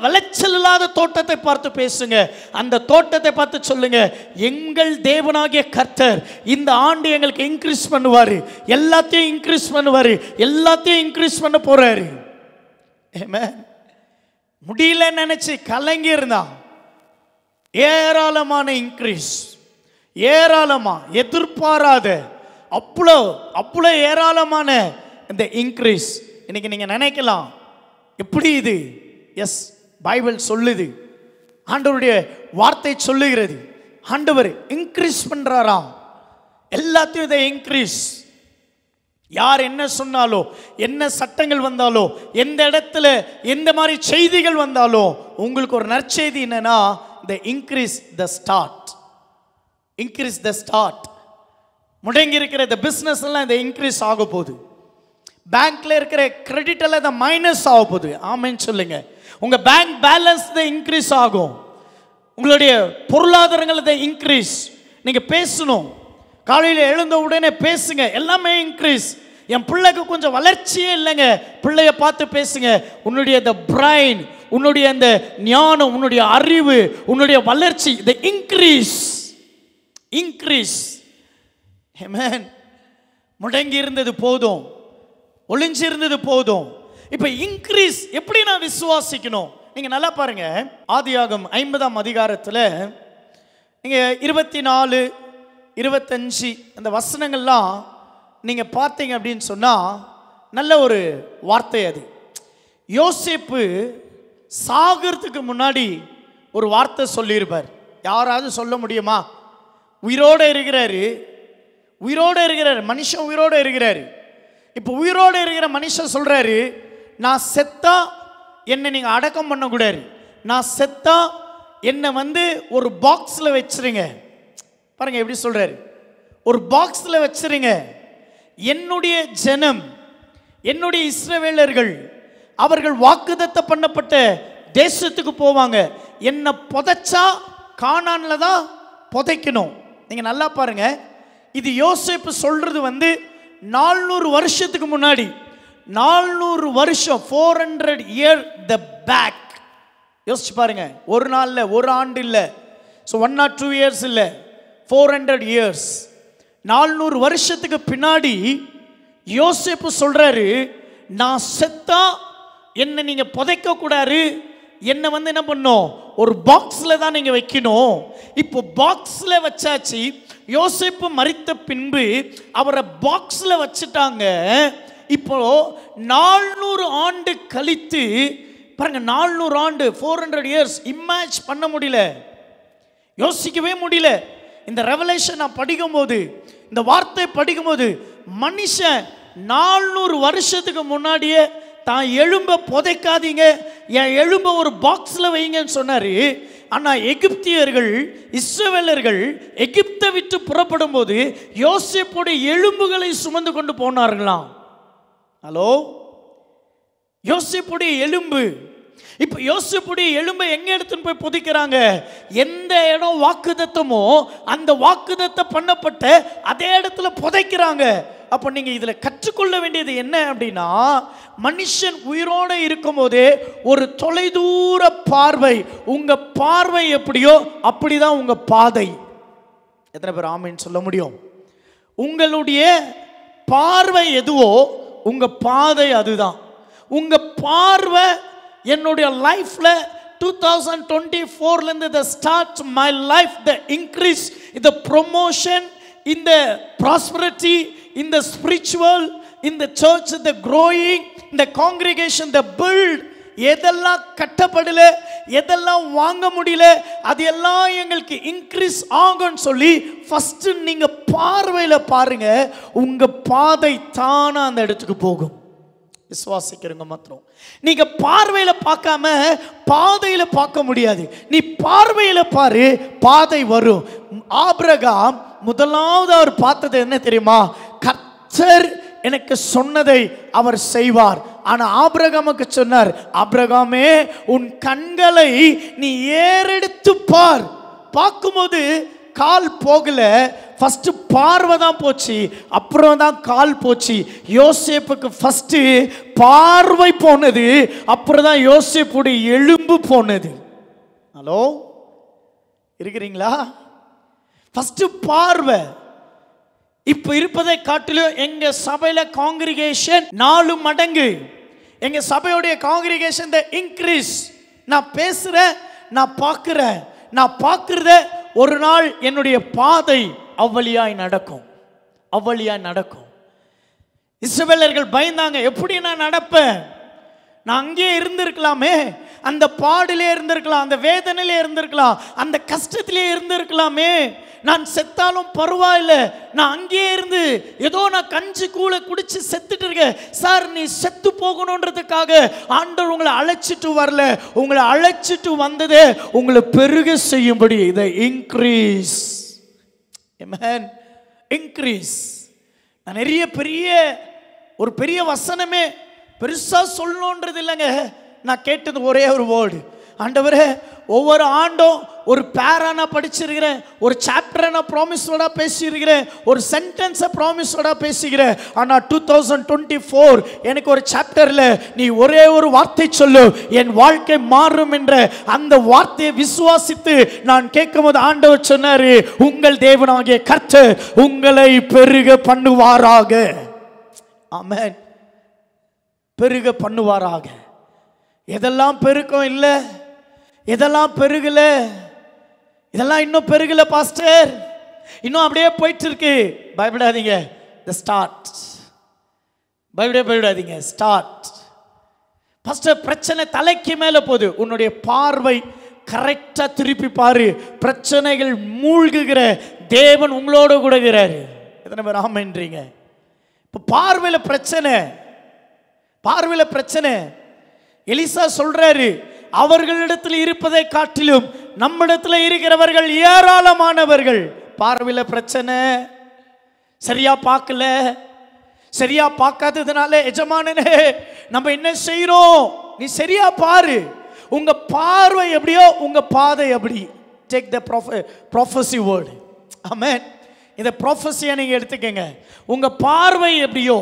விளைச்சல் இல்லாத தோட்டத்தை பார்த்து பேசுங்க. அந்த தோட்டத்தை பார்த்து சொல்லுங்க, எங்கள் தேவனாகிய கர்த்தர் இந்த ஆண்டு எங்களுக்கு இன்க்ரீஸ் பண்ணுவாரு, எல்லாத்தையும் இன்க்ரீஸ் பண்ணுவாரு, எல்லாத்தையும் இன்க்ரீஸ் பண்ண போறாரு. ஆமென். முடியல நினைச்சு கலங்கி இருந்தான். ஏராளமான இன்க்ரீஸ், ஏராளமா எதிர்பாராத அவ்வளோ ஏராளமான இந்த இன்க்ரீஸ். இன்னைக்கு நீங்க நினைக்கலாம், எப்படி இது? எஸ், பைபிள் சொல்லுது, ஆண்டவருடைய வார்த்தை சொல்லுகிறது. ஆண்டவர் இன்க்ரீஸ் பண்றாராம். எல்லாத்தையும் இதை இன்க்ரீஸ். யார் என்ன சொன்னாலோ, என்ன சட்டங்கள் வந்தாலோ, எந்த இடத்துல எந்த மாதிரி செய்திகள் வந்தாலோ, உங்களுக்கு ஒரு நற்செய்தி என்னன்னா, the increase the start. increase the start. முடங்கி இருக்கிற இந்த பிசினஸ் எல்லாம் இந்த இன்க்ரீஸ் ஆக போகுது. பேங்க்ல இருக்கிற கிரெடிட் எல்லாம் இந்த மைனஸ் ஆக போகுது. ஆமென் சொல்லுங்க. உங்க பேங்க் பேலன்ஸ் இன்க்ரீஸ் ஆகும். உங்களுடைய பொருளாதாரங்கள் இன்க்ரீஸ். நீங்க பேசணும், காலையில் எழுந்த உடனே பேசுங்க, எல்லாமே இன்க்ரீஸ். என் பிள்ளைக்கு கொஞ்சம் வளர்ச்சியே இல்லைங்க, பிள்ளைய பார்த்து பேசுங்க. உன்னுடைய இந்த பிரைன், உன்னுடைய அந்த ஞானம், உன்னுடைய அறிவு, உன்னுடைய வளர்ச்சி இந்த இன்க்ரீஸ். ஆமென். முடங்கி இருந்தது போதும், ஒளிஞ்சி இருந்தது போதும். இப்ப இன்க்ரீஸ் எப்படி நான் விசுவாசிக்கணும்? நீங்க நல்லா பாருங்க, ஆதியாகமம் 50ஆம் அதிகாரத்துல நீங்க 24, 25 அந்த வசனங்கள்லாம் நீங்க பார்த்தீங்க அப்படின்னு சொன்னா நல்ல ஒரு வார்த்தை. அது யோசேப்பு சாகிறதுக்கு முன்னாடி ஒரு வார்த்தை சொல்லியிருப்பார். யாராவது சொல்ல முடியுமா? உயிரோடு இருக்கிறாரு, மனுஷன் உயிரோடு இருக்கிறாரு. இப்போ உயிரோடு இருக்கிற மனுஷன் சொல்றாரு, நான் செத்தா என்னை நீங்கள் அடக்கம் பண்ணக்கூடாது. நான் செத்தா என்னை ஒரு பாக்ஸில் வச்சிருங்க. பாருங்க எப்படி சொல்றாரு, ஒரு பாக்ஸில் வச்சிருங்க. என்னுடைய ஜனம், என்னுடைய இஸ்ரவேலர்கள், அவர்கள் வாக்குத்தத்தம் பண்ணப்பட்ட தேசத்துக்கு போவாங்க. என்னை புதைச்சா கானான்ல தான் புதைக்கணும். நீங்க நல்லா பாருங்க, இது யோசேப்பு சொல்றது 400 வருஷத்துக்கு முன்னாடி. 400 வருஷம், 400 இயர் த பேக். யோசிச்சு பாருங்க, ஒரு நாள் இல்லை, ஒரு ஆண்டு இல்லை, 1 or 2 இயர்ஸ் இல்லை, 400 இயர்ஸ். 400 வருஷத்துக்கு பின்னாடி யோசேப்பு சொல்றாரு, நான் செத்தா என்னை நீங்க புதைக்க கூடாது, என்னை என்ன பண்ணும், ஒரு பாக்ஸில் தான் நீங்க வைக்கணும். இப்போ பாக்ஸில் வச்சாச்சு. யோசேப்பு மரித்த பின்பு அவரை பாக்ஸில் வச்சுட்டாங்க. இப்போ 400 ஆண்டு கழித்து பாருங்க, 400 ஆண்டு, 400 இயர்ஸ். இமேஜின் பண்ண முடியல, யோசிக்கவே முடியல. இந்த ரெவலேஷன் நான் படிக்கும்போது, இந்த வார்த்தை படிக்கும்போது, மனுஷன் 400 வருஷத்துக்கு முன்னாடியே தான் எலும்பை புதைக்காதீங்க, என் எலும்பை ஒரு பாக்ஸில் வைங்கன்னு சொன்னார். ஆனால் எகிப்தியர்கள், இஸ்ரவேலர்கள் எகிப்தை விட்டு புறப்படும் போது யோசேப்புடைய எலும்புகளை சுமந்து கொண்டு போனார்களாம். ஹலோ, யோசேப்புடைய எலும்பு. இப்போ யோசேப்புடைய எலும்பை எங்க எடுத்துன்னு போய் புதைக்கிறாங்க? எந்த இடம் வாக்குத்தத்தமோ அந்த வாக்குத்தத்தம் பண்ணப்பட்ட அதே இடத்துல புதைக்கிறாங்க. அப்போ நீங்க இதுல கற்றுக்கொள்ள வேண்டியது என்ன அப்படின்னா, மனுஷன் உயிரோடு இருக்கும் போதே ஒரு தொலைதூர பார்வை. உங்க பார்வை எப்படியோ அப்படிதான் உங்க பாதை. எத்தனை பேர் ஆமீன் சொல்ல முடியும்? உங்களுடைய பார்வை எதுவோ உங்க பாதை அதுதான். உங்க பார்வை என்னுடைய லைஃப்ல 2024 இருந்து the start my life, the increase, the promotion, in the prosperity, in the spiritual, in the church, the growing, in the congregation, the build. எதெல்லாம் கட்டப்படல, எதெல்லாம் வாங்க முடியல, அது எல்லாம் எங்களுக்கு இன்க்ரீஸ் ஆகும்னு சொல்லி ஃபர்ஸ்ட் நீங்க பார்வையில பாருங்க. உங்க பாதை தானா அந்த இடத்துக்கு போகும். விசுவாசிக்கிறவங்க மாத்திரம். நீங்க பார்வையில பார்க்காம பாதையில பார்க்க முடியாது. நீ பார்வையில பாரு, பாதை வரும். ஆபிரகாம் முதலாவது அவர் பார்த்தது என்ன தெரியுமா? கர்த்தர் எனக்கு சொன்னதை அவர் செய்வார். ஆனா ஆபிரகாமுக்கு சொன்னார், ஆபிரகாமே உன் கண்களை நீ ஏறெடுத்து பார். பார்க்கும்போது கால் போகல, ஃபர்ஸ்ட் பார்வை தான் போச்சு, அப்புறம் தான் கால் போச்சு. யோசேப்புக்கு ஃபர்ஸ்ட் பார்வை போனது, அப்புறம் தான் யோசேப்புடைய எலும்பு போனது. ஹலோ, இருக்கிறீங்களா? ஃபர்ஸ்ட் பார்வை. இப்ப இருப்பதை காட்டிலும் எங்க சபையில காங்கிரிகேஷன் 4 மடங்கு. எங்க சபையுடைய காங்கிரிகேஷன் இன்க்ரீஸ். நான் பேசுறேன், நான் பார்க்கிறேன், நான் பார்க்கிறத ஒரு நாள் என்னுடைய பாதை அவ்வழியாய் நடக்கும், அவ்வழியாய் நடக்கும். இஸ்ரவேலர்கள் பயந்தாங்க, எப்படி நான் நடப்பேன்? நான் அங்கேயே இருந்திருக்கலாமே, அந்த பாடிலே இருந்திருக்கலாம், அந்த வேதனையிலே இருந்திருக்கலாம், அந்த கஷ்டத்திலே இருந்திருக்கலாமே. நான் செத்தாலும் பரவாயில்ல, நான் அங்கேயே இருந்து ஏதோ நான் கஞ்சி கூழ குடிச்சு செத்துட்டு இருக்கேன். சார், நீ செத்து போகணுன்றதுக்காக ஆண்டவர் உங்களை அழைச்சிட்டு வரல, உங்களை அழைச்சிட்டு வந்ததே உங்களை பெருக செய்யும்படி. இதை இன்க்ரீஸ், ஆமென், இன்க்ரீஸ். நான் நிறைய ஒரு பெரிய வசனமே பெருசா சொல்லணுன்றது இல்லைங்க. நான் கேட்டது ஒரே ஒரு வேர்டு, ஆண்டவரே ஒவ்வொரு ஆண்டும் ஒரு பேரா நான் படிச்சிருக்கிறேன், ஒரு சாப்டரை நான் ப்ராமிஸோட பேசியிருக்கிறேன், ஒரு சென்டென்ஸை ப்ராமிஸோட பேசிக்கிறேன். ஆனால் 2024 எனக்கு ஒரு சாப்டர்ல நீ ஒரே ஒரு வார்த்தை சொல்லு, என் வாழ்க்கை மாறும் என்ற அந்த வார்த்தையை விசுவாசித்து நான் கேட்கும் போது ஆண்டவர் சொன்னாரு, உங்கள் தேவனாகிய கர்த்தர் உங்களை பெருக பண்ணுவாராக. ஆமென், பெருக பண்ணுவாராக. எதெல்லாம் பெருக்கம் இல்லை, இதெல்லாம் பெருகல, இதெல்லாம் இன்னும் பெருகல பாஸ்டர், இன்னும் அப்படியே போயிட்டு இருக்கு. பயப்படாதீங்க, தி ஸ்டார்ட். பயப்படாதீங்க, ஸ்டார்ட். பாஸ்டர் பிரச்சனை தலைக்கு மேல போகுது, உன்னுடைய பார்வை கரெக்டா திருப்பி பாரு. பிரச்சனைகள் மூழ்குகிற தேவன் உங்களோட கூட இருக்கிறாரு. எத்தனை பேர் ஆமென்றீங்க? இப்ப பார்வையில பிரச்சனை, பார்வையில பிரச்சனை. எலிசா சொல்றாரு, அவர்களிடத்தில் இருப்பதை காட்டிலும் நம்மிடத்தில் இருக்கிறவர்கள் ஏராளமானவர்கள். பார்வையில் பிரச்சனை, சரியா பார்க்கல, சரியா பார்க்காததுனால எஜமானனே நம்ம என்ன செய்யறோம், நீ சரியா பாரு. உங்க பார்வை எப்படியோ உங்க பாதை எப்படி. Take the prophecy word. ஆமென். இந்த ப்ராஃபஸியை நீங்க எடுத்துக்கங்க. உங்க பார்வை எப்படியோ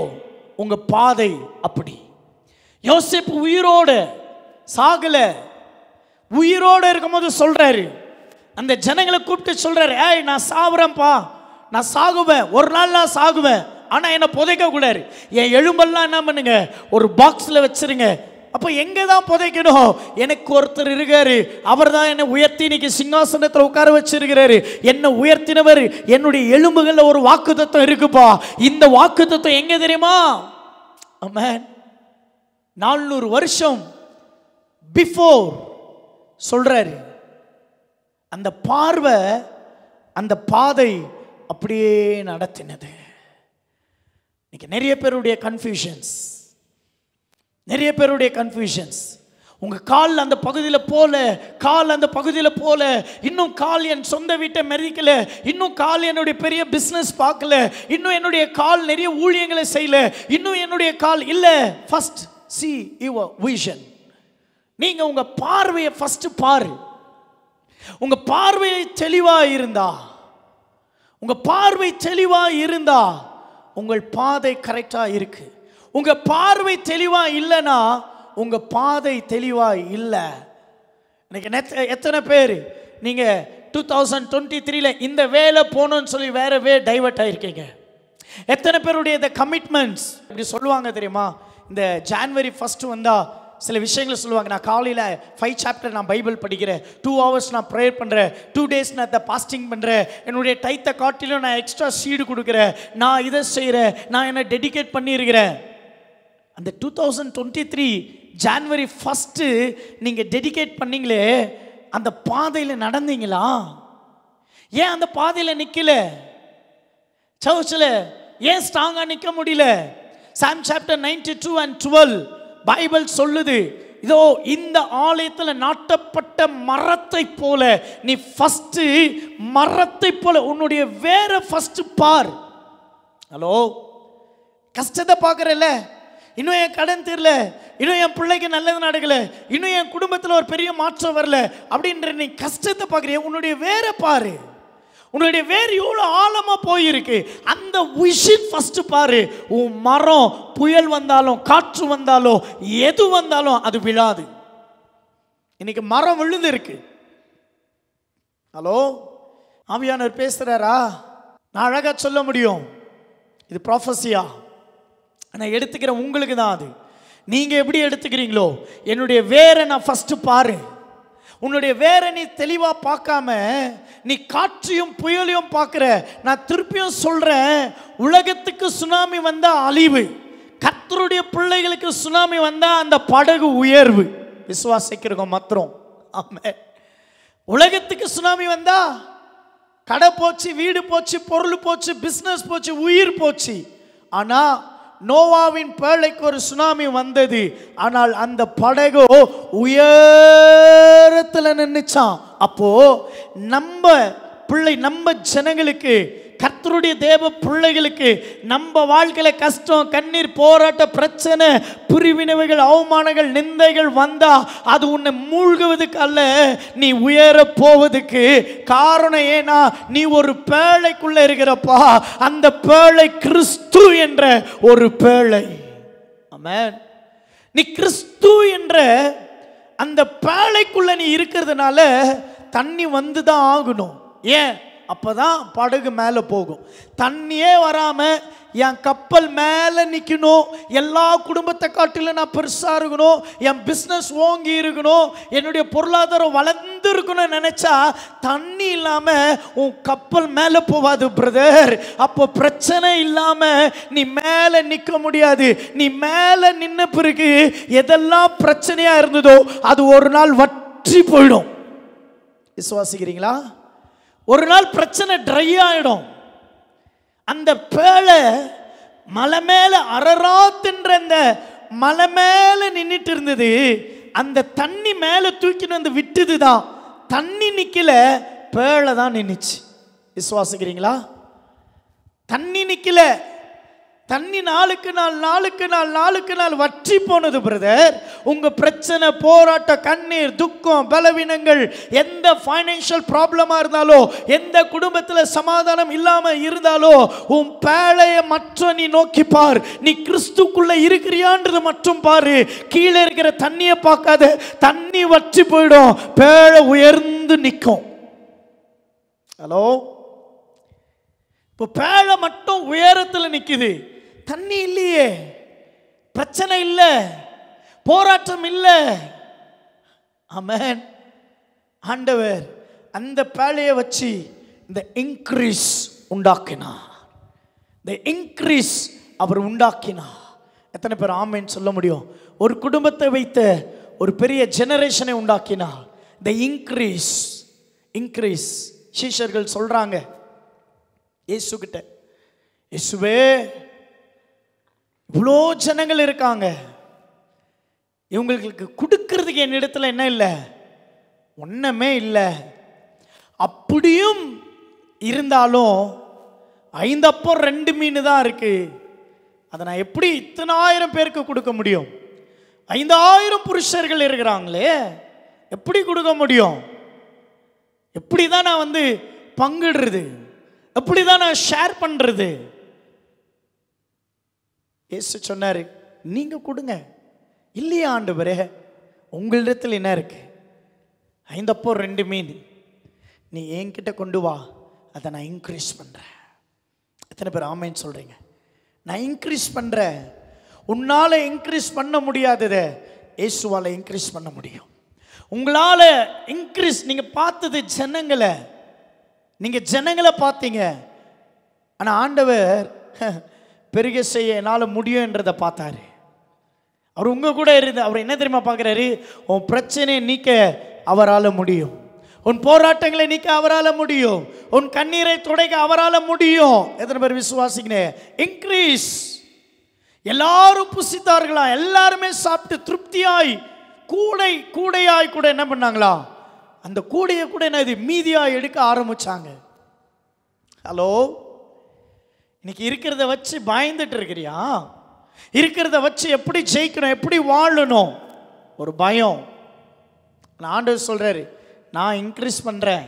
உங்க பாதை அப்படி. யோசேப்பு உயிரோட சாகல, உயிரோட இருக்கும்போது சொல்றாரு, அந்த ஜனங்களை கூப்பிட்டு சொல்றாரு, ஏய் நான் சாவுறேன்ப்பா, நான் சாகுவேன், ஒரு நாள் நான் சாகுவேன், ஆனா என்ன புதைக்க கூடாது, என் எலும்பெல்லாம் என்ன பண்ணுங்க ஒரு பாக்ஸ்ல வச்சிருங்க. அப்ப எங்க தான் புதைக்கணும்? எனக்கு ஒருத்தர் இருக்காரு, அவர் தான் என்னை உயர்த்தி இன்னைக்கு சிங்காசனத்தில் உட்கார வச்சிருக்கிறாரு. என்னை உயர்த்தினவர், என்னுடைய எலும்புகள்ல ஒரு வாக்குத்தத்தம் இருக்குப்பா. இந்த வாக்குத்தத்தம் எங்க தெரியுமா? ஆமென். 400 வருஷம் பிஃபோர் சொல்றாரு. அந்த பார்வை, அந்த பாதை அப்படியே நடத்தினது. இன்னைக்கு நிறைய பேருடைய கன்ஃபியூஷன்ஸ், நிறைய பேருடைய கன்ஃபியூஷன்ஸ். உங்க கால் அந்த பகுதியில் போல, கால் அந்த பகுதியில் போல, இன்னும் கால் என் சொந்த வீட்டை மெதிக்கல, இன்னும் கால் என்னுடைய பெரிய பிஸ்னஸ் பார்க்கல, இன்னும் என்னுடைய கால் நிறைய ஊழியங்களை செய்யல, இன்னும் என்னுடைய கால் இல்லை. First see your vision. நீங்க உங்க பார்வையை ஃபர்ஸ்ட் பாரு. உங்க பார்வை தெளிவா இருந்தா, உங்க பார்வை தெளிவா இருந்தா உங்கள் பாதை கரெக்டா இருக்கு. உங்க பார்வை தெளிவா இல்லைன்னா உங்க பாதை தெளிவா இல்லை. இன்னைக்கு எத்தனை பேர் நீங்க 2023 இந்த வேலை போகணும்னு சொல்லி வேற டைவர்ட் ஆயிருக்கீங்க? எத்தனை பேருடைய இந்த கமிட்மெண்ட்ஸ் இப்படி சொல்லுவாங்க தெரியுமா? இந்த ஜான்வரி 1 வந்தா சில விஷயங்களை சொல்லுவாங்க. நான் காலையில் 5 சாப்டர் நான் பைபிள் படிக்கிறேன், 2 hours நான் ப்ரேயர் பண்ணுறேன், 2 days நான் இந்த பாஸ்டிங் பண்ணுறேன், என்னுடைய டைத்தை காட்டிலும் நான் எக்ஸ்ட்ரா சீடு கொடுக்குறேன், நான் இதை செய்கிறேன், நான் என்னை டெடிகேட் பண்ணியிருக்கிறேன். அந்த 2023 ஜான்வரி 1 நீங்கள் டெடிகேட் பண்ணீங்களே, அந்த பாதையில் நடந்தீங்களா? ஏன் அந்த பாதையில் நிற்கல? சர்ச்சில் ஏன் ஸ்ட்ராங்காக நிற்க முடியல? சாம் சாப்டர் 92 and 12 பைபிள் சொல்லுது, இதோ இந்த ஆலயத்தில் நாட்டப்பட்ட மரத்தை போல நீ ஃபர்ஸ்ட் மரத்தை போல உன்னுடைய வேற ஃபர்ஸ்ட் பார். ஹலோ, கஷ்டத்தை பார்க்கறல்ல, இன்னும் என் கடன் தீரல, இன்னும் என் பிள்ளைக்கு நல்லது நடக்கல, இன்னும் என் குடும்பத்தில் ஒரு பெரிய மாற்றம் வரல அப்படின்ற நீ கஷ்டத்தை பார்க்குறிய, உன்னுடைய வேற பாரு. உன்னுடைய வேறு எவ்வளோ ஆழமா போயிருக்கு. அந்த விஷன் ஃபர்ஸ்ட் பாரு. உன் மரம் புயல் வந்தாலும் காற்று வந்தாலும் எது வந்தாலும் அது விழாது. இன்னைக்கு மரம் விழுந்து இருக்கு. ஹலோ, ஆவியானவர் பேசுறாரா? நான் அழகா சொல்ல முடியும், இது ப்ராஃபஸியா நான் எடுத்துக்கிறேன், உங்களுக்கு தான் அது. நீங்க எப்படி எடுத்துக்கிறீங்களோ, என்னுடைய வேற நான் ஃபர்ஸ்ட் பாரு. உன்னுடைய வேற நீ தெளிவா பார்க்காம நீ காற்றையும் புயலையும் பார்க்கிற. நான் திருப்பியும் சொல்றேன், உலகத்துக்கு சுனாமி வந்தா அழிவு, கர்த்தருடைய பிள்ளைகளுக்கு சுனாமி வந்தா அந்த படகு உயர்வு. விசுவாசிக்கிறோம் மாத்திரம். ஆமென். உலகத்துக்கு சுனாமி வந்தா கடை போச்சு, வீடு போச்சு, பொருள் போச்சு, பிசினஸ் போச்சு, உயிர் போச்சு. ஆனா நோவாவின் பேழைக்கு ஒரு சுனாமி வந்தது, ஆனால் அந்த படகு உயரத்தில் நின்னுச்சான். அப்போ நம்ம பிள்ளை, நம்ம ஜனங்களுக்கு, கர்த்தருடைய தேவ பிள்ளைகளுக்கு நம்ம வாழ்க்கையில கஷ்டம், கண்ணீர், போராட்ட, பிரச்சனை, பிரிவினைகள், அவமானங்கள், நிந்தைகள் வந்தா அது உன்னை மூழ்குவதுக்கு அல்ல, நீ உயர போவதுக்கு. காரணம் ஏன்னா நீ ஒரு பேழைக்குள்ள இருக்கிறப்பா. அந்த பேழை கிறிஸ்து என்ற ஒரு பேழை. ஆமென். நீ கிறிஸ்து என்ற அந்த பேழைக்குள்ள நீ இருக்கிறதுனால தண்ணி வந்துதான் ஆகணும். ஏன்? அப்பதான் படகு மேலே போகும். தண்ணியே வராம என் கப்பல் மேலே நிற்கணும், எல்லா குடும்பத்தை காட்டிலும் நான் பெருசா இருக்கணும், என் பிஸ்னஸ் ஓங்கி இருக்கணும், என்னுடைய பொருளாதாரம் வளர்ந்து இருக்கணும்னு நினைச்சா தண்ணி இல்லாம உன் கப்பல் மேலே போவாது பிரதர். அப்போ பிரச்சனை இல்லாம நீ மேலே நிற்க முடியாது. நீ மேலே நின்ன பிறகு எதெல்லாம் பிரச்சனையா இருந்ததோ அது ஒரு நாள் வற்றி போயிடும். விசுவாசிக்கிறீங்களா? ஒரு நாள் பிரச்சனை ட்ரை ஆயிடும். அந்த பேழை மலை மேல அரராத்துன்ற அந்த மலை மேல நின்னுட்டு இருந்தது. அந்த தண்ணி மேல தூக்கிட்டு வந்து விட்டுதுதான். தண்ணி நிக்கல, பேழை தான் நின்னுச்சு. விசுவாசிக்கிறீங்களா? தண்ணி நிக்கல, தண்ணி நாளுக்கு நாள் வற்றி போனது. பிரதர், உங்க பிரச்சனை, போராட்டம், கண்ணீர், துக்கம், பலவீனங்கள், எந்த ஃபைனான்சியல் ப்ராப்ளமா இருந்தாலோ, எந்த குடும்பத்தில் சமாதானம் இல்லாம இருந்தாலோ, உன் பேழைய மற்ற நீ நோக்கி பார். நீ கிறிஸ்துக்குள்ள இருக்கிறியான்றது மட்டும் பாரு. கீழே இருக்கிற தண்ணியை பார்க்காத. தண்ணி வற்றி போயிடும், பேழை உயர்ந்து நிற்கும். ஹலோ, இப்போ பேழை மட்டும் உயரத்தில் நிற்குது, தண்ணி இல்லையே, பிரச்சனை இல்லை, போராட்டம் இல்லை. ஆமென். ஆண்டவர் அந்த பேழையை வச்சு இந்த இன்க்ரீஸ் உண்டாக்கினார். இந்த இன்க்ரீஸ் அவர் உண்டாக்கினார். எத்தனை பேர் ஆமென் சொல்ல முடியும்? ஒரு குடும்பத்தை வைத்த ஒரு பெரிய ஜெனரேஷனை உண்டாக்கினார். இந்த இன்க்ரீஸ். சீஷர்கள் சொல்றாங்க இயேசு கிட்ட, இயேசுவே, இவ்வளோ ஜனங்கள் இருக்காங்க, இவங்களுக்கு கொடுக்கறதுக்கு என்னிடத்துல என்ன இல்லை? ஒன்றுமே இல்லை. அப்படியும் இருந்தாலும் 5 அப்பம் 2 மீன் தான் இருக்கு. அதை நான் எப்படி இத்தனை 1000 பேருக்கு கொடுக்க முடியும்? 5000 புருஷர்கள் இருக்கிறாங்களே, எப்படி கொடுக்க முடியும்? எப்படி தான் நான் வந்து பங்கிடுறது? எப்படி தான் நான் ஷேர் பண்றது? இயேசு சொன்னாரு, நீங்க கொடுங்க. இல்லையா ஆண்டவரே, உங்களிடத்தில் என்ன இருக்கு? 5 அப்பம் 2 மீன், நீ என்கிட்ட கொண்டு வா, அதை நான் இன்க்ரீஸ் பண்றேன். எத்தனை பேர் ஆமென் சொல்றீங்க? நான் இன்க்ரீஸ் பண்றேன். உன்னால இன்க்ரீஸ் பண்ண முடியாததை இயேசுவால இன்க்ரீஸ் பண்ண முடியும். உங்களால இன்க்ரீஸ், நீங்க பார்த்தது ஜனங்களை, நீங்க ஜனங்களை பார்த்தீங்க. ஆனா ஆண்டவர் பெருக செய்ய என்னால முடியும் என்றதை பார்த்தாரு. அவர் உங்க கூட இருந்து அவர் என்ன தெரியுமா பார்க்கிறாரு? உன் பிரச்சனையை நீக்க அவரால் முடியும். உன் போராட்டங்களை நீக்க அவரால் முடியும். உன் கண்ணீரை துடைக்க அவரால் முடியும். எத்தனை பேர் விசுவாசிங்க? இன்க்ரீஸ். எல்லாரும் புசித்தார்களா? எல்லாருமே சாப்பிட்டு திருப்தியாய் கூடையாய் கூட என்ன பண்ணாங்களா? அந்த கூடையை கூட என்ன இது மீதியாய் எடுக்க ஆரம்பிச்சாங்க. ஹலோ, இன்னைக்கு இருக்கிறத வச்சு பயந்துட்டு இருக்கிறியா? இருக்கிறத வச்சு எப்படி ஜெயிக்கணும், எப்படி வாழணும், ஒரு பயம். ஆண்டவர் சொல்றாரு, நான் இன்க்ரீஸ் பண்றேன்,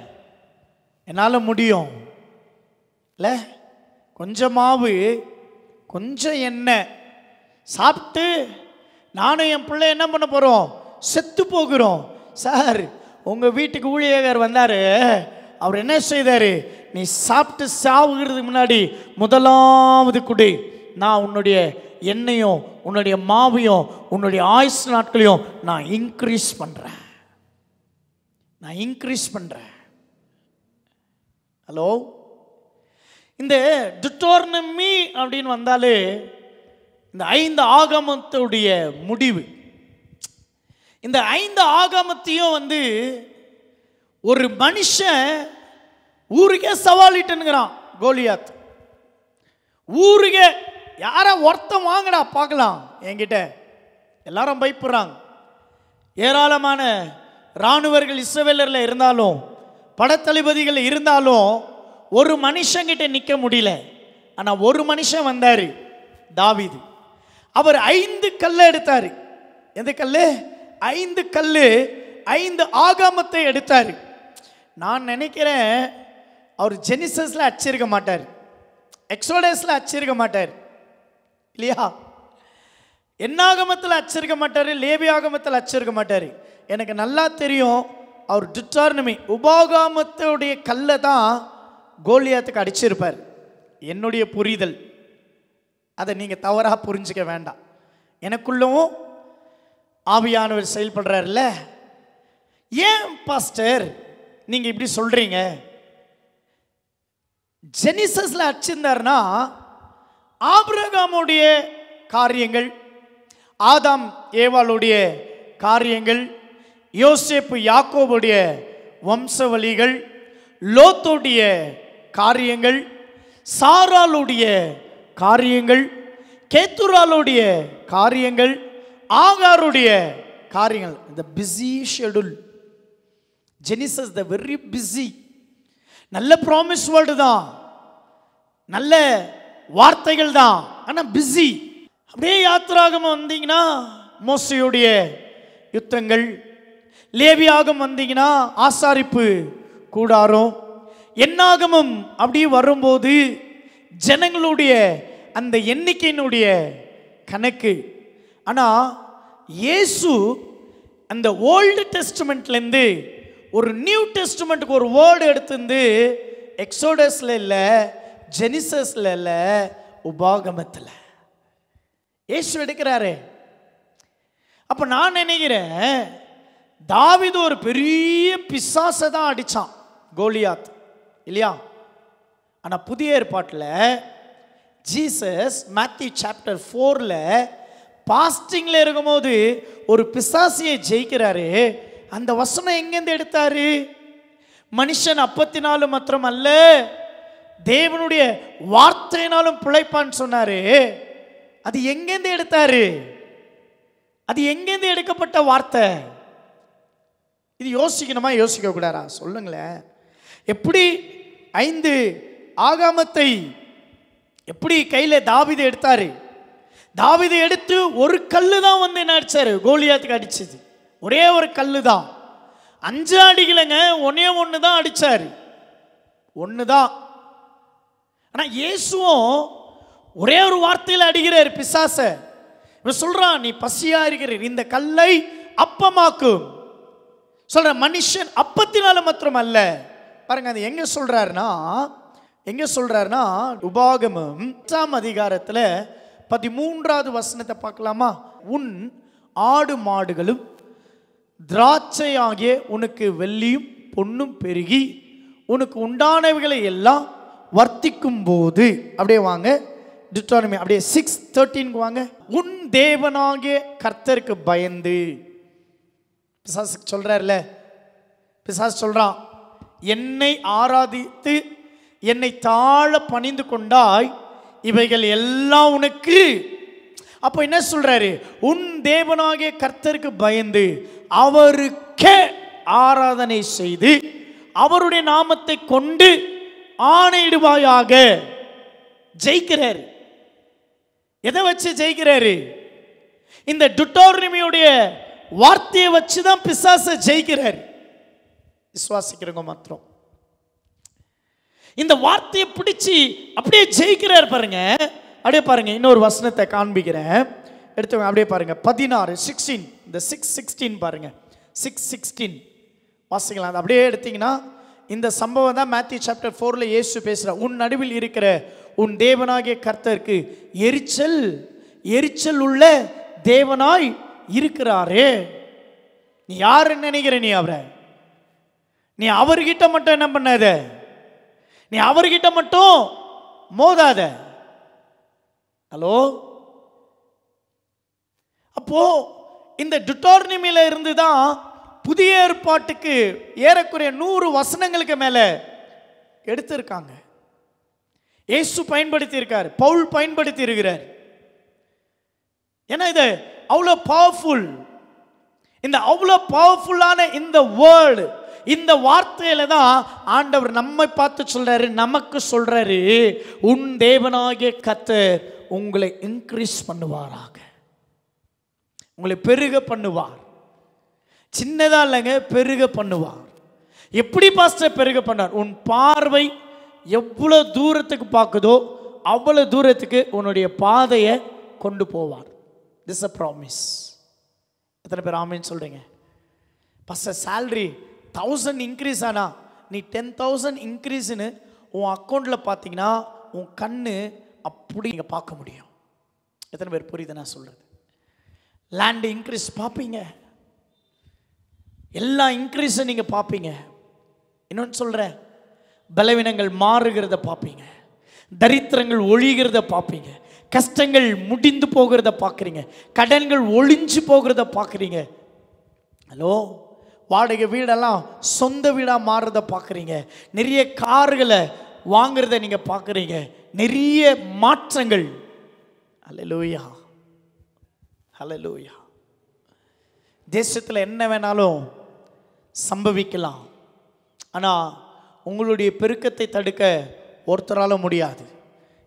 என்னால் முடியும். இல்லை, கொஞ்சம் மாவு, கொஞ்சம் எண்ணெய் சாப்பிட்டு நானும் என் பிள்ளை என்ன பண்ண போறோம்? செத்து போகிறோம். சார், உங்க வீட்டுக்கு ஊழியர் வந்தாரு, அவர் என்ன செய்தாரு? நீ சாப்பிட்டு சாவுகிறதுக்கு முன்னாடி முதலாவது குடி, நான் உன்னுடைய எண்ணெயும் உன்னுடைய மாவையும் உன்னுடைய ஆயுசு நாட்களையும் நான் இன்க்ரீஸ் பண்றேன். ஹலோ, இந்த டியூட்டோனமி அப்படின்னு வந்தாலே இந்த 5 ஆகமத்துடைய முடிவு. இந்த 5 ஆகமத்தையும் வந்து ஒரு மனுஷன் ஊருக்கே சவாலிட்டுங்கிறான். கோலியாத் ஊருக்கே, யார ஒருத்தன் வாங்கடா பார்க்கலாம் என்கிட்ட, எல்லாரும் பயப்படுறாங்க. ஏராளமான இராணுவர்கள் இஸ்ரவேலர்ல இருந்தாலும், படத்தளபதிகள் இருந்தாலும், ஒரு மனுஷங்கிட்ட நிற்க முடியல. ஆனா ஒரு மனுஷன் வந்தாரு, தாவீது. அவர் 5 கல்லை எடுத்தாரு. எந்த கல்லு? 5 கல்லு, 5 ஆகமத்தை எடுத்தாரு. நான் நினைக்கிறேன் அவர் ஜெனிசஸ்ல அச்சிருக்க மாட்டார், எக்ஸோடஸ்ல அச்சிருக்க மாட்டார், இல்லையா? என்னாகமத்தில் அச்சிருக்க மாட்டார், லேவி ஆகமத்தில் அச்சிருக்க மாட்டார். எனக்கு நல்லா தெரியும், அவர் டியூட்டோனமி உபாகமத்துடைய கல்லை தான் கோலியாத்துக்கு அடிச்சிருப்பார். என்னுடைய புரிதல், அதை நீங்கள் தவறாக புரிஞ்சுக்க வேண்டாம். எனக்குள்ளவும் ஆவியானவர் செயல்படுறாருல்ல. ஏன் பாஸ்டர் நீங்க இப்படி சொல்றீங்க? ஜெனிசஸ்ல அச்சிருந்தார்னா ஆபிரகாமுடைய காரியங்கள், ஆதாம் ஏவாளுடைய காரியங்கள், யோசேப்பு யாக்கோபுடைய வம்சவழிகள், லோத்துடைய காரியங்கள், சாராளுடைய காரியங்கள், கேத்துராளுடைய காரியங்கள், ஆகாருடைய காரியங்கள், இந்த busy schedule. Genesis the very busy. நல்ல ப்ராமிஸ் வேர்டு தான், நல்ல வார்த்தைகள் தான், ஆனா பிஸி. அப்படியே யாத்திராகமம் வந்தீங்கன்னா மோசையுடைய யுத்தங்கள், லேவியாகம் வந்தீங்கன்னா ஆசாரிப்பு கூடாரம், என்னாகமம் அப்படி வரும்போது ஜனங்களுடைய அந்த எண்ணிக்கையினுடைய கணக்கு. ஆனால் இயேசு அந்த ஓல்டு டெஸ்ட்மெண்ட்லேருந்து ஒரு நியூ டெஸ்ட்மெண்ட்டுக்கு ஒரு வேர்டு எடுத்துருந்து எக்ஸோடஸில் இல்லை, ஜெனிசஸில் இல்லை, உபாகமத்தில் இயேசு எடுக்கிறாரு. அப்போ நான் நினைக்கிறேன், தாவீது ஒரு பெரிய பிசாசை தான் அடித்தான், கோலியாத் இல்லையா? ஆனால் புதிய ஏற்பாட்டில் ஜீசஸ் மேத்யூ சாப்டர் 4ல் பாஸ்டிங்கில் இருக்கும்போது ஒரு பிசாசியை ஜெயிக்கிறாரு. அந்த வசனம் எங்கேருந்து எடுத்தாரு? மனுஷன் அப்பத்தினாலும் மாத்திரம் அல்ல, தேவனுடைய வார்த்தையினாலும் பிழைப்பான்னு சொன்னாரு. அது எங்கேருந்து எடுத்தாரு? அது எங்கேருந்து எடுக்கப்பட்ட வார்த்தை? இது யோசிக்கணுமா, யோசிக்க கூடாதா? சொல்லுங்களேன். எப்படி 5 ஆகாமத்தை எப்படி கையில் தாவீது எடுத்தாரு? தாவீது எடுத்து ஒரு கல்லு தான் வந்து என்ன அடிச்சாரு? கோலியாத்துக்கு அடிச்சது ஒரே ஒரு கல்லு தான். 5 அடிக்கலைங்க, ஒன்று தான் அடிச்சாரு, ஒன்று தான். ஆனால் இயேசுவும் ஒரே ஒரு வார்த்தையில் அடிக்கிறார் பிசாச. இவன் சொல்றான், நீ பசியா இருக்கிற, இந்த கல்லை அப்பமாக்கும் சொல்ற. மனுஷன் அப்பத்தினால மாத்திரம் அல்ல. பாருங்க, அது எங்க சொல்றாருன்னா உபாகமம் 8ஆம் அதிகாரத்தில் 13வது வசனத்தை பார்க்கலாமா? உன் ஆடு மாடுகளும் திராட்சை ஆகிய உனக்கு வெள்ளியும் பொன்னும் பெருகி உனக்கு உண்டானவைகளை எல்லாம் வர்த்திக்கும் போது, அப்படியே வாங்க டியூட்டோனமி அப்படியே 6:13 வாங்க. உன் தேவனாகிய கர்த்தருக்கு பயந்து, பிசாசு சொல்றாருல, பிசாசு சொல்றான், என்னை ஆராதித்து என்னை தாழ பணிந்து கொண்டாய், இவைகள் எல்லாம் உனக்கு. அப்போ என்ன சொல்றாரு? உன் தேவனாகிய கர்த்தருக்கு பயந்து அவருக்கே ஆராதனை செய்து அவருடைய நாமத்தை கொண்டு ஆணையிடுவாயாக. ஜெயிக்கிறாரு. எதை வச்சு ஜெயிக்கிறாரு? இந்த டியூட்டோனமியுடைய வார்த்தையை வச்சு தான் பிசாசை ஜெயிக்கிறார். விசுவாசிக்கிறவங்க மாத்திரம் இந்த வார்த்தையை பிடிச்சி அப்படியே ஜெயிக்கிறார். பாருங்க, அப்படியே பாருங்க, இன்னொரு வசனத்தை காண்பிக்கிறேன், எடுத்து அப்படியே பாருங்க. 16:16 இந்த 6:16 பாருங்க, 6:16 வாசிக்கலாம். அது அப்படியே எடுத்தீங்கன்னா இந்த சம்பவம் தான் மேத்யூ சாப்டர் 4ல் இயேசு பேசுகிறார். உன் நடுவில் இருக்கிற உன் தேவனாகிய கர்த்தருக்கு எரிச்சல் உள்ள தேவனாய் இருக்கிறாரே. நீ யாருன்னு நினைக்கிற? நீ அவர்கிட்ட மட்டும் என்ன பண்ணாத, நீ அவர்கிட்ட மட்டும் மோதாத. ஹலோ, அப்போ இந்த டியூட்டோனமியில இருந்து தான் புதிய ஏற்பாட்டுக்கு ஏறக்குறைய 100 வசனங்களுக்கு மேல எடுத்திருக்காங்க. இயேசு பயன்படுத்தி இருக்கார், பவுல் பயன்படுத்தி இருக்கிறார். ஏன்னா இது அவ்வளோ பவர்ஃபுல். இந்த அவ்வளோ பவர்ஃபுல்லான இந்த வேர்டு, இந்த வார்த்தையில தான் ஆண்டவர் நம்மை பார்த்து சொல்றாரு, நமக்கு சொல்றாரு, உன் தேவனாகிய கர்த்தர் உங்களை இன்க்ரீஸ் பண்ணுவாராக, உங்களை பெருக பண்ணுவார். சின்னதா இல்லைங்க, பெருக பண்ணுவார். எப்படி பாஸ்டர் பெருக பண்ணார்? உன் பார்வை எவ்வளவு தூரத்துக்கு பார்க்குதோ அவ்வளவு தூரத்துக்கு உன்னுடைய பாதையை கொண்டு போவார். This a promise. எத்தனை பேர் ஆமீன் சொல்றீங்க? பாஸ்டர் சேலரி 1000 இன்க்ரீஸ் ஆனா நீ 10,000 இன்க்ரீஸ்னு உன் அக்கௌண்ட்டில் பார்த்தீங்கன்னா உன் கண்ணு அப்படி நீங்கள் பார்க்க முடியும். எத்தனை பேர் புரியுது நான் சொல்கிறது? லேண்டு இன்க்ரீஸ் பார்ப்பீங்க, எல்லா இன்க்ரீஸை நீங்கள் பார்ப்பீங்க. இன்னொன்று சொல்கிறேன், பலவீனங்கள் மாறுகிறத பார்ப்பீங்க, தரித்திரங்கள் ஒழிகிறத பார்ப்பீங்க, கஷ்டங்கள் முடிந்து போகிறத பார்க்குறீங்க, கடன்கள் ஒழிஞ்சு போகிறத பார்க்குறீங்க. ஹலோ, வாடகை வீடெல்லாம் சொந்த வீடாக மாறுறத பார்க்குறீங்க, நிறைய கார்களை வாங்குறத நீங்கள் பார்க்குறீங்க, நிறைய மாற்றங்கள். ஹல்லேலூயா, ஹல்லேலூயா. தேசத்தில் என்ன வேணாலும் சம்பவிக்கலாம். ஆனால் உங்களுடைய பெருக்கத்தை தடுக்க ஒருத்தரால முடியாது.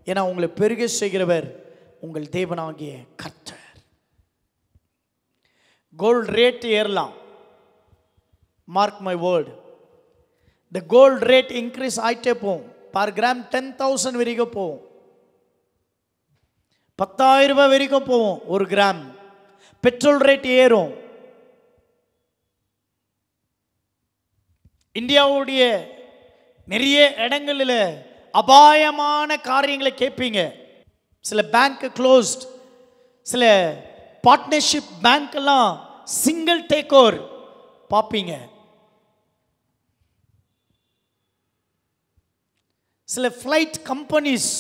ஏன்னா உங்களை பெருக செய்கிறவர் உங்கள் தேவனாகிய கர்த்தர். கோல்ட் ரேட் ஏறலாம். Mark my word, the gold rate increase ஆகிட்டே போகும். பர் கிராம் 10,000 வரைக்கும் போகும். 10,000 ரூபாய் வரைக்கும் போகும் ஒரு கிராம். பெட்ரோல் ரேட் ஏறும். இந்தியாவுடைய நிறைய இடங்களில் அபாயமான காரியங்களை கேட்பீங்க. சில பேங்க் க்ளோஸ்ட், சில பார்ட்னர்ஷிப் பேங்க் எல்லாம் சிங்கிள் டேக் ஓவர் பார்ப்பீங்க. சில ஃப்ளைட் கம்பெனிஸ்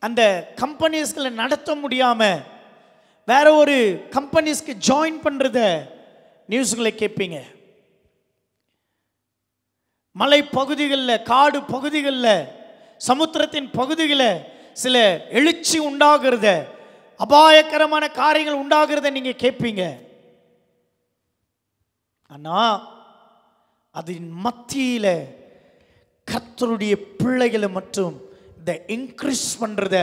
அந்த கம்பெனிஸ்களை நடத்த முடியாமல் வேற ஒரு கம்பெனிஸ்க்கு ஜாயின் பண்ணுறத நியூஸ்களை கேட்பீங்க. மலை பகுதிகளில், காடு பகுதிகளில், சமுத்திரத்தின் பகுதிகளில் சில எழுச்சி உண்டாகிறத, அபாயகரமான காரியங்கள் உண்டாகிறத நீங்கள் கேட்பீங்க. ஆனால் அதன் மத்தியில் கர்த்தருடைய பிள்ளைகளை மற்றும் இந்த இன்க்ரீஸ் பண்ணுறத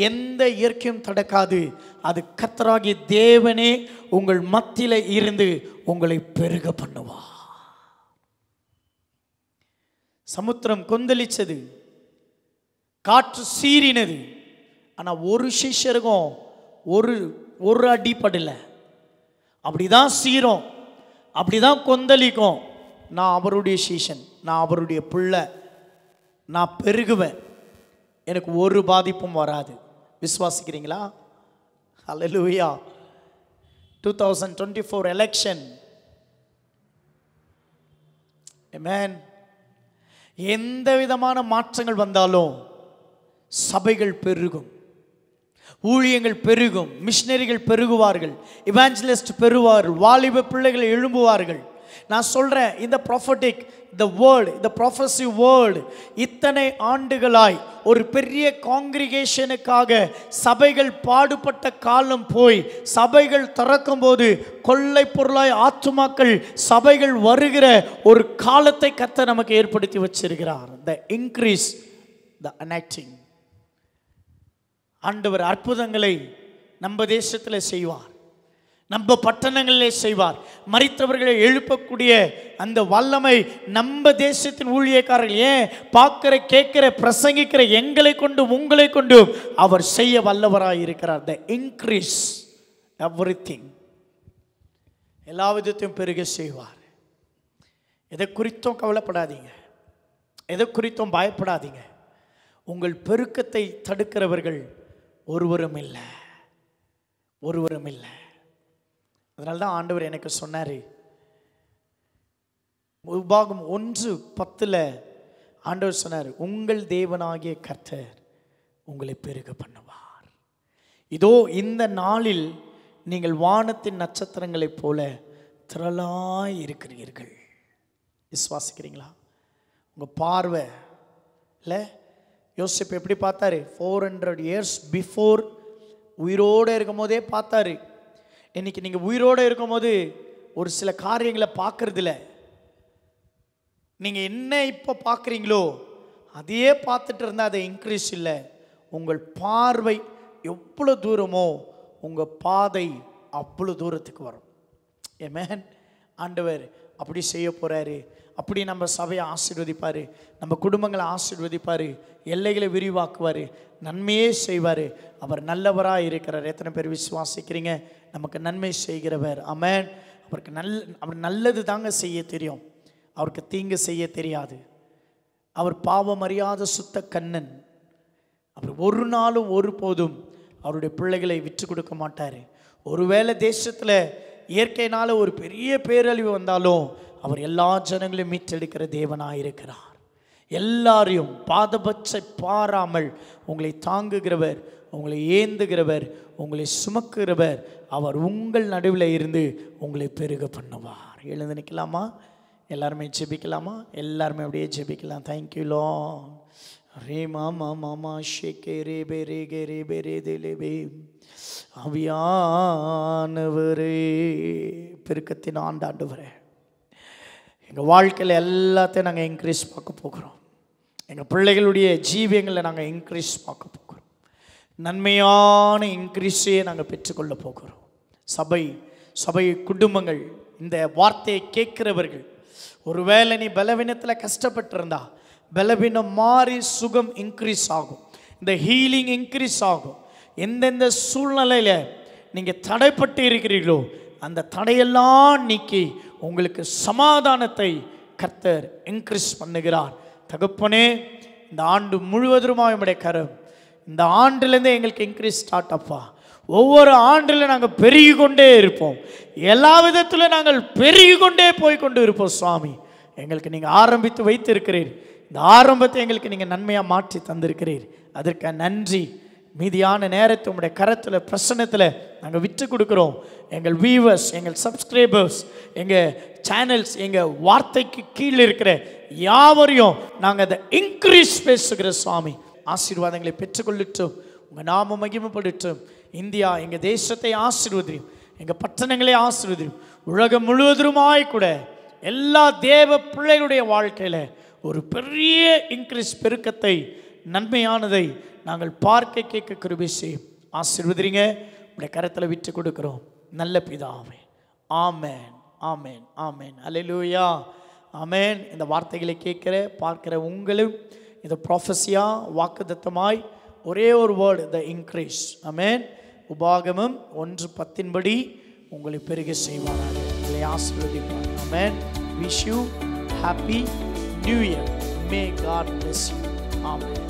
எந்த இயற்கையும் தடுக்காது. அது கர்த்தராகிய தேவனே உங்கள் மத்தியில் இருந்து உங்களை பெருக பண்ணுவா. சமுத்திரம் கொந்தளிச்சது, காற்று சீறினது. ஆனால் ஒரு சிஷ்யருக்கும் ஒரு அடிப்படலை. அப்படிதான் சீரும், அப்படிதான் கொந்தளிக்கும். நான் அவருடைய சீஷன், நான் அவருடைய பிள்ளை, நான் பெருகுவேன், எனக்கு ஒரு பாதிப்பும் வராது. விசுவாசிக்கிறீங்களா? ஹல்லேலூயா. 2024 எலெக்ஷன், ஆமென். எந்த விதமான மாற்றங்கள் வந்தாலும் சபைகள் பெருகும், ஊழியங்கள் பெருகும், மிஷனரிகள் பெருகுவார்கள், இவாஞ்சலிஸ்ட் பெருவார்கள், வாலிப பிள்ளைகள் எழும்புவார்கள். நான் சொல்கிறேன், இந்த ப்ராஃபட்டிக், இந்த வேர்ல்டு, இந்த ப்ராஃபஸி வேர்ல்டு இத்தனை ஆண்டுகளாய் ஒரு பெரிய காங்கிரிகேஷனுக்காக சபைகள் பாடுபட்ட காலம் போய் சபைகள் திறக்கும் போது கொள்ளை பொருளாய் ஆத்துமாக்கள் சபைகள் வருகிற ஒரு காலத்தை கர்த்தர் நமக்கு ஏற்படுத்தி வச்சிருக்கிறார். த இன்க்ரீஸ், த அனாக்டிங். ஆண்டவர் அற்புதங்களை நம்ம தேசத்தில் செய்வார், நம்ம பட்டணங்களிலே செய்வார். மரித்தவர்களை எழுப்பக்கூடிய அந்த வல்லமை நம்ம தேசத்தின் ஊழியக்காரர்கள், ஏன் பார்க்கிற, கேட்கிற, பிரசங்கிக்கிற எங்களை கொண்டு உங்களை கொண்டு அவர் செய்ய வல்லவராய் இருக்கிறார். த இன்க்ரீஸ் எவ்ரிதிங், எல்லா விதத்தையும் பெருக செய்வார். எதை குறித்தும் கவலைப்படாதீங்க, எதை குறித்தும் பயப்படாதீங்க. உங்கள் பெருக்கத்தை தடுக்கிறவர்கள் ஒருவரும் இல்லை, ஒருவரும் இல்லை. அதனால தான் ஆண்டவர் எனக்கு சொன்னார், உபாகம் 1:10 ஆண்டவர் சொன்னார், உங்கள் தேவனாகிய கர்த்தர் உங்களை பெருக பண்ணுவார். இதோ இந்த நாளில் நீங்கள் வானத்தின் நட்சத்திரங்களைப் போல திரளாய் இருக்கிறீர்கள். விசுவாசிக்கிறீங்களா? உங்கள் பார்வை இல்லை, யோசிப்பு எப்படி பார்த்தாரு? 400 years பிஃபோர் உயிரோடு இருக்கும் போதே பார்த்தாரு. இன்னைக்கு நீங்கள் உயிரோடு இருக்கும் போது ஒரு சில காரியங்களை பார்க்கறதில்ல. நீங்கள் என்ன இப்போ பார்க்குறீங்களோ அதையே பார்த்துட்டு இருந்தால் அதை இன்க்ரீஸ் இல்லை. உங்கள் பார்வை எவ்வளோ தூரமோ உங்கள் பாதை அவ்வளோ தூரத்துக்கு வரும். ஆமென். ஆண்டவர் அப்படி செய்ய போகிறாரு. அப்படி நம்ம சபையை ஆசீர்வதிப்பார், நம்ம குடும்பங்களை ஆசீர்வதிப்பார், எல்லைகளை விரிவாக்குவார், நன்மையே செய்வார். அவர் நல்லவராக இருக்கிறார். எத்தனை பேர் விசுவாசிக்கிறீங்க? நமக்கு நன்மை செய்கிறவர். ஆமென். அவர் நல்லது தாங்க செய்ய தெரியும், அவருக்கு தீங்கு செய்ய தெரியாது. அவர் பாவம் அறியாத சுத்த கண்ணன். அவர் ஒரு நாளும் ஒரு போதும் அவருடைய பிள்ளைகளை விற்று கொடுக்க மாட்டார். ஒருவேளை தேசத்தில் இயற்கையினால் ஒரு பெரிய பேரழிவு வந்தாலும் அவர் எல்லா ஜனங்களையும் மீட்டெடுக்கிற தேவனாக இருக்கிறார். எல்லாரையும் பாதபட்சை பாராமல் உங்களை தாங்குகிறவர், உங்களை ஏந்துகிறவர், உங்களை சுமக்குகிறவர். அவர் உங்கள் நடுவில் இருந்து உங்களை பெருக பண்ணுவார். எழுந்து நிற்கலாமா? எல்லாருமே ஜெபிக்கலாமா? எல்லாருமே அப்படியே ஜெபிக்கலாம். Thank you Lord. ரே மாமா மாமா ஷேகே ரே பே ரே கே ரே பே ரே தே லே பே. ஆவியானவரே, பெருக்கத்தின் ஆண்டாண்டவரே, எங்கள் வாழ்க்கையில் எல்லாத்தையும் நாங்கள் இன்க்ரீஸ் பார்க்க போகிறோம். எங்கள் பிள்ளைகளுடைய ஜீவியங்களை நாங்கள் இன்க்ரீஸ் பார்க்க போகிறோம். நன்மையான இன்க்ரீஸையே நாங்கள் பெற்றுக்கொள்ள போகிறோம். சபை குடும்பங்கள், இந்த வார்த்தையை கேட்கிறவர்கள், ஒருவேளை நீ பலவீனத்தில் கஷ்டப்பட்டிருந்தா பலவீனம் மாறி சுகம் இன்க்ரீஸ் ஆகும். இந்த ஹீலிங் இன்க்ரீஸ் ஆகும். எந்தெந்த சூழ்நிலையில் நீங்கள் தடைப்பட்டு இருக்கிறீர்களோ அந்த தடையெல்லாம் நீக்கி உங்களுக்கு சமாதானத்தை கர்த்தர் இன்க்ரீஸ் பண்ணுகிறார். தகப்பனே, இந்த ஆண்டு முழுவதுமாக நம்முடைய கரம், இந்த ஆண்டிலேருந்து எங்களுக்கு இன்க்ரீஸ் ஸ்டார்ட் அப்பா. ஒவ்வொரு ஆண்டில் நாங்கள் பெருகி கொண்டே இருப்போம். எல்லா விதத்தில் நாங்கள் பெருகி கொண்டே போய்கொண்டு இருப்போம். சுவாமி, எங்களுக்கு நீங்கள் ஆரம்பித்து வைத்திருக்கிறீர். இந்த ஆரம்பத்தை எங்களுக்கு நீங்கள் நன்மையாக மாற்றி தந்திருக்கிறீர். அதற்கு நன்றி. மீதியான நேரத்தை உங்களுடைய கரத்தில் பிரசன்னத்தில் நாங்கள் விட்டு கொடுக்குறோம். எங்கள் வியூவர்ஸ், எங்கள் சப்ஸ்கிரைபர்ஸ், எங்கள் சேனல்ஸ், எங்கள் வார்த்தைக்கு கீழே இருக்கிற யாவரையும் நாங்கள் அதை இன்க்ரீஸ் பேசுகிற சுவாமி. ஆசீர்வாதங்களை பெற்றுக்கொள்ளட்டும். உங்கள் நாம மகிமைப்படட்டும். இந்தியா, எங்கள் தேசத்தை ஆசீர்வதியும். எங்கள் பட்டணங்களை ஆசீர்வதியும். உலகம் முழுவதுமாய் கூட எல்லா தேவ பிள்ளைகளுடைய வாழ்க்கையில் ஒரு பெரிய இன்க்ரீஸ், பெருக்கத்தை, நன்மையானதை நாங்கள் பார்க்க கேட்க கிருபை செய்யும். ஆசீர்வதிங்க. உடைய கரத்தில் விட்டு கொடுக்கிறோம். நல்ல பிதாவே. ஆமேன், ஆமேன், ஆமேன். அல்லேலூயா, ஆமேன். இந்த வார்த்தைகளை கேட்கிற பார்க்கிற உங்களும் இந்த ப்ராஃபஸியா வாக்குத்தத்தமாய் ஒரே ஒரு வேர்டு, த இன்க்ரீஸ். ஆமேன். உபாகமம் 1:10 உங்களை பெருக செய்வார்கள். உங்களை ஆசீர்வதிப்பார். ஆமேன். Wish you happy new year. May God bless you. Amen.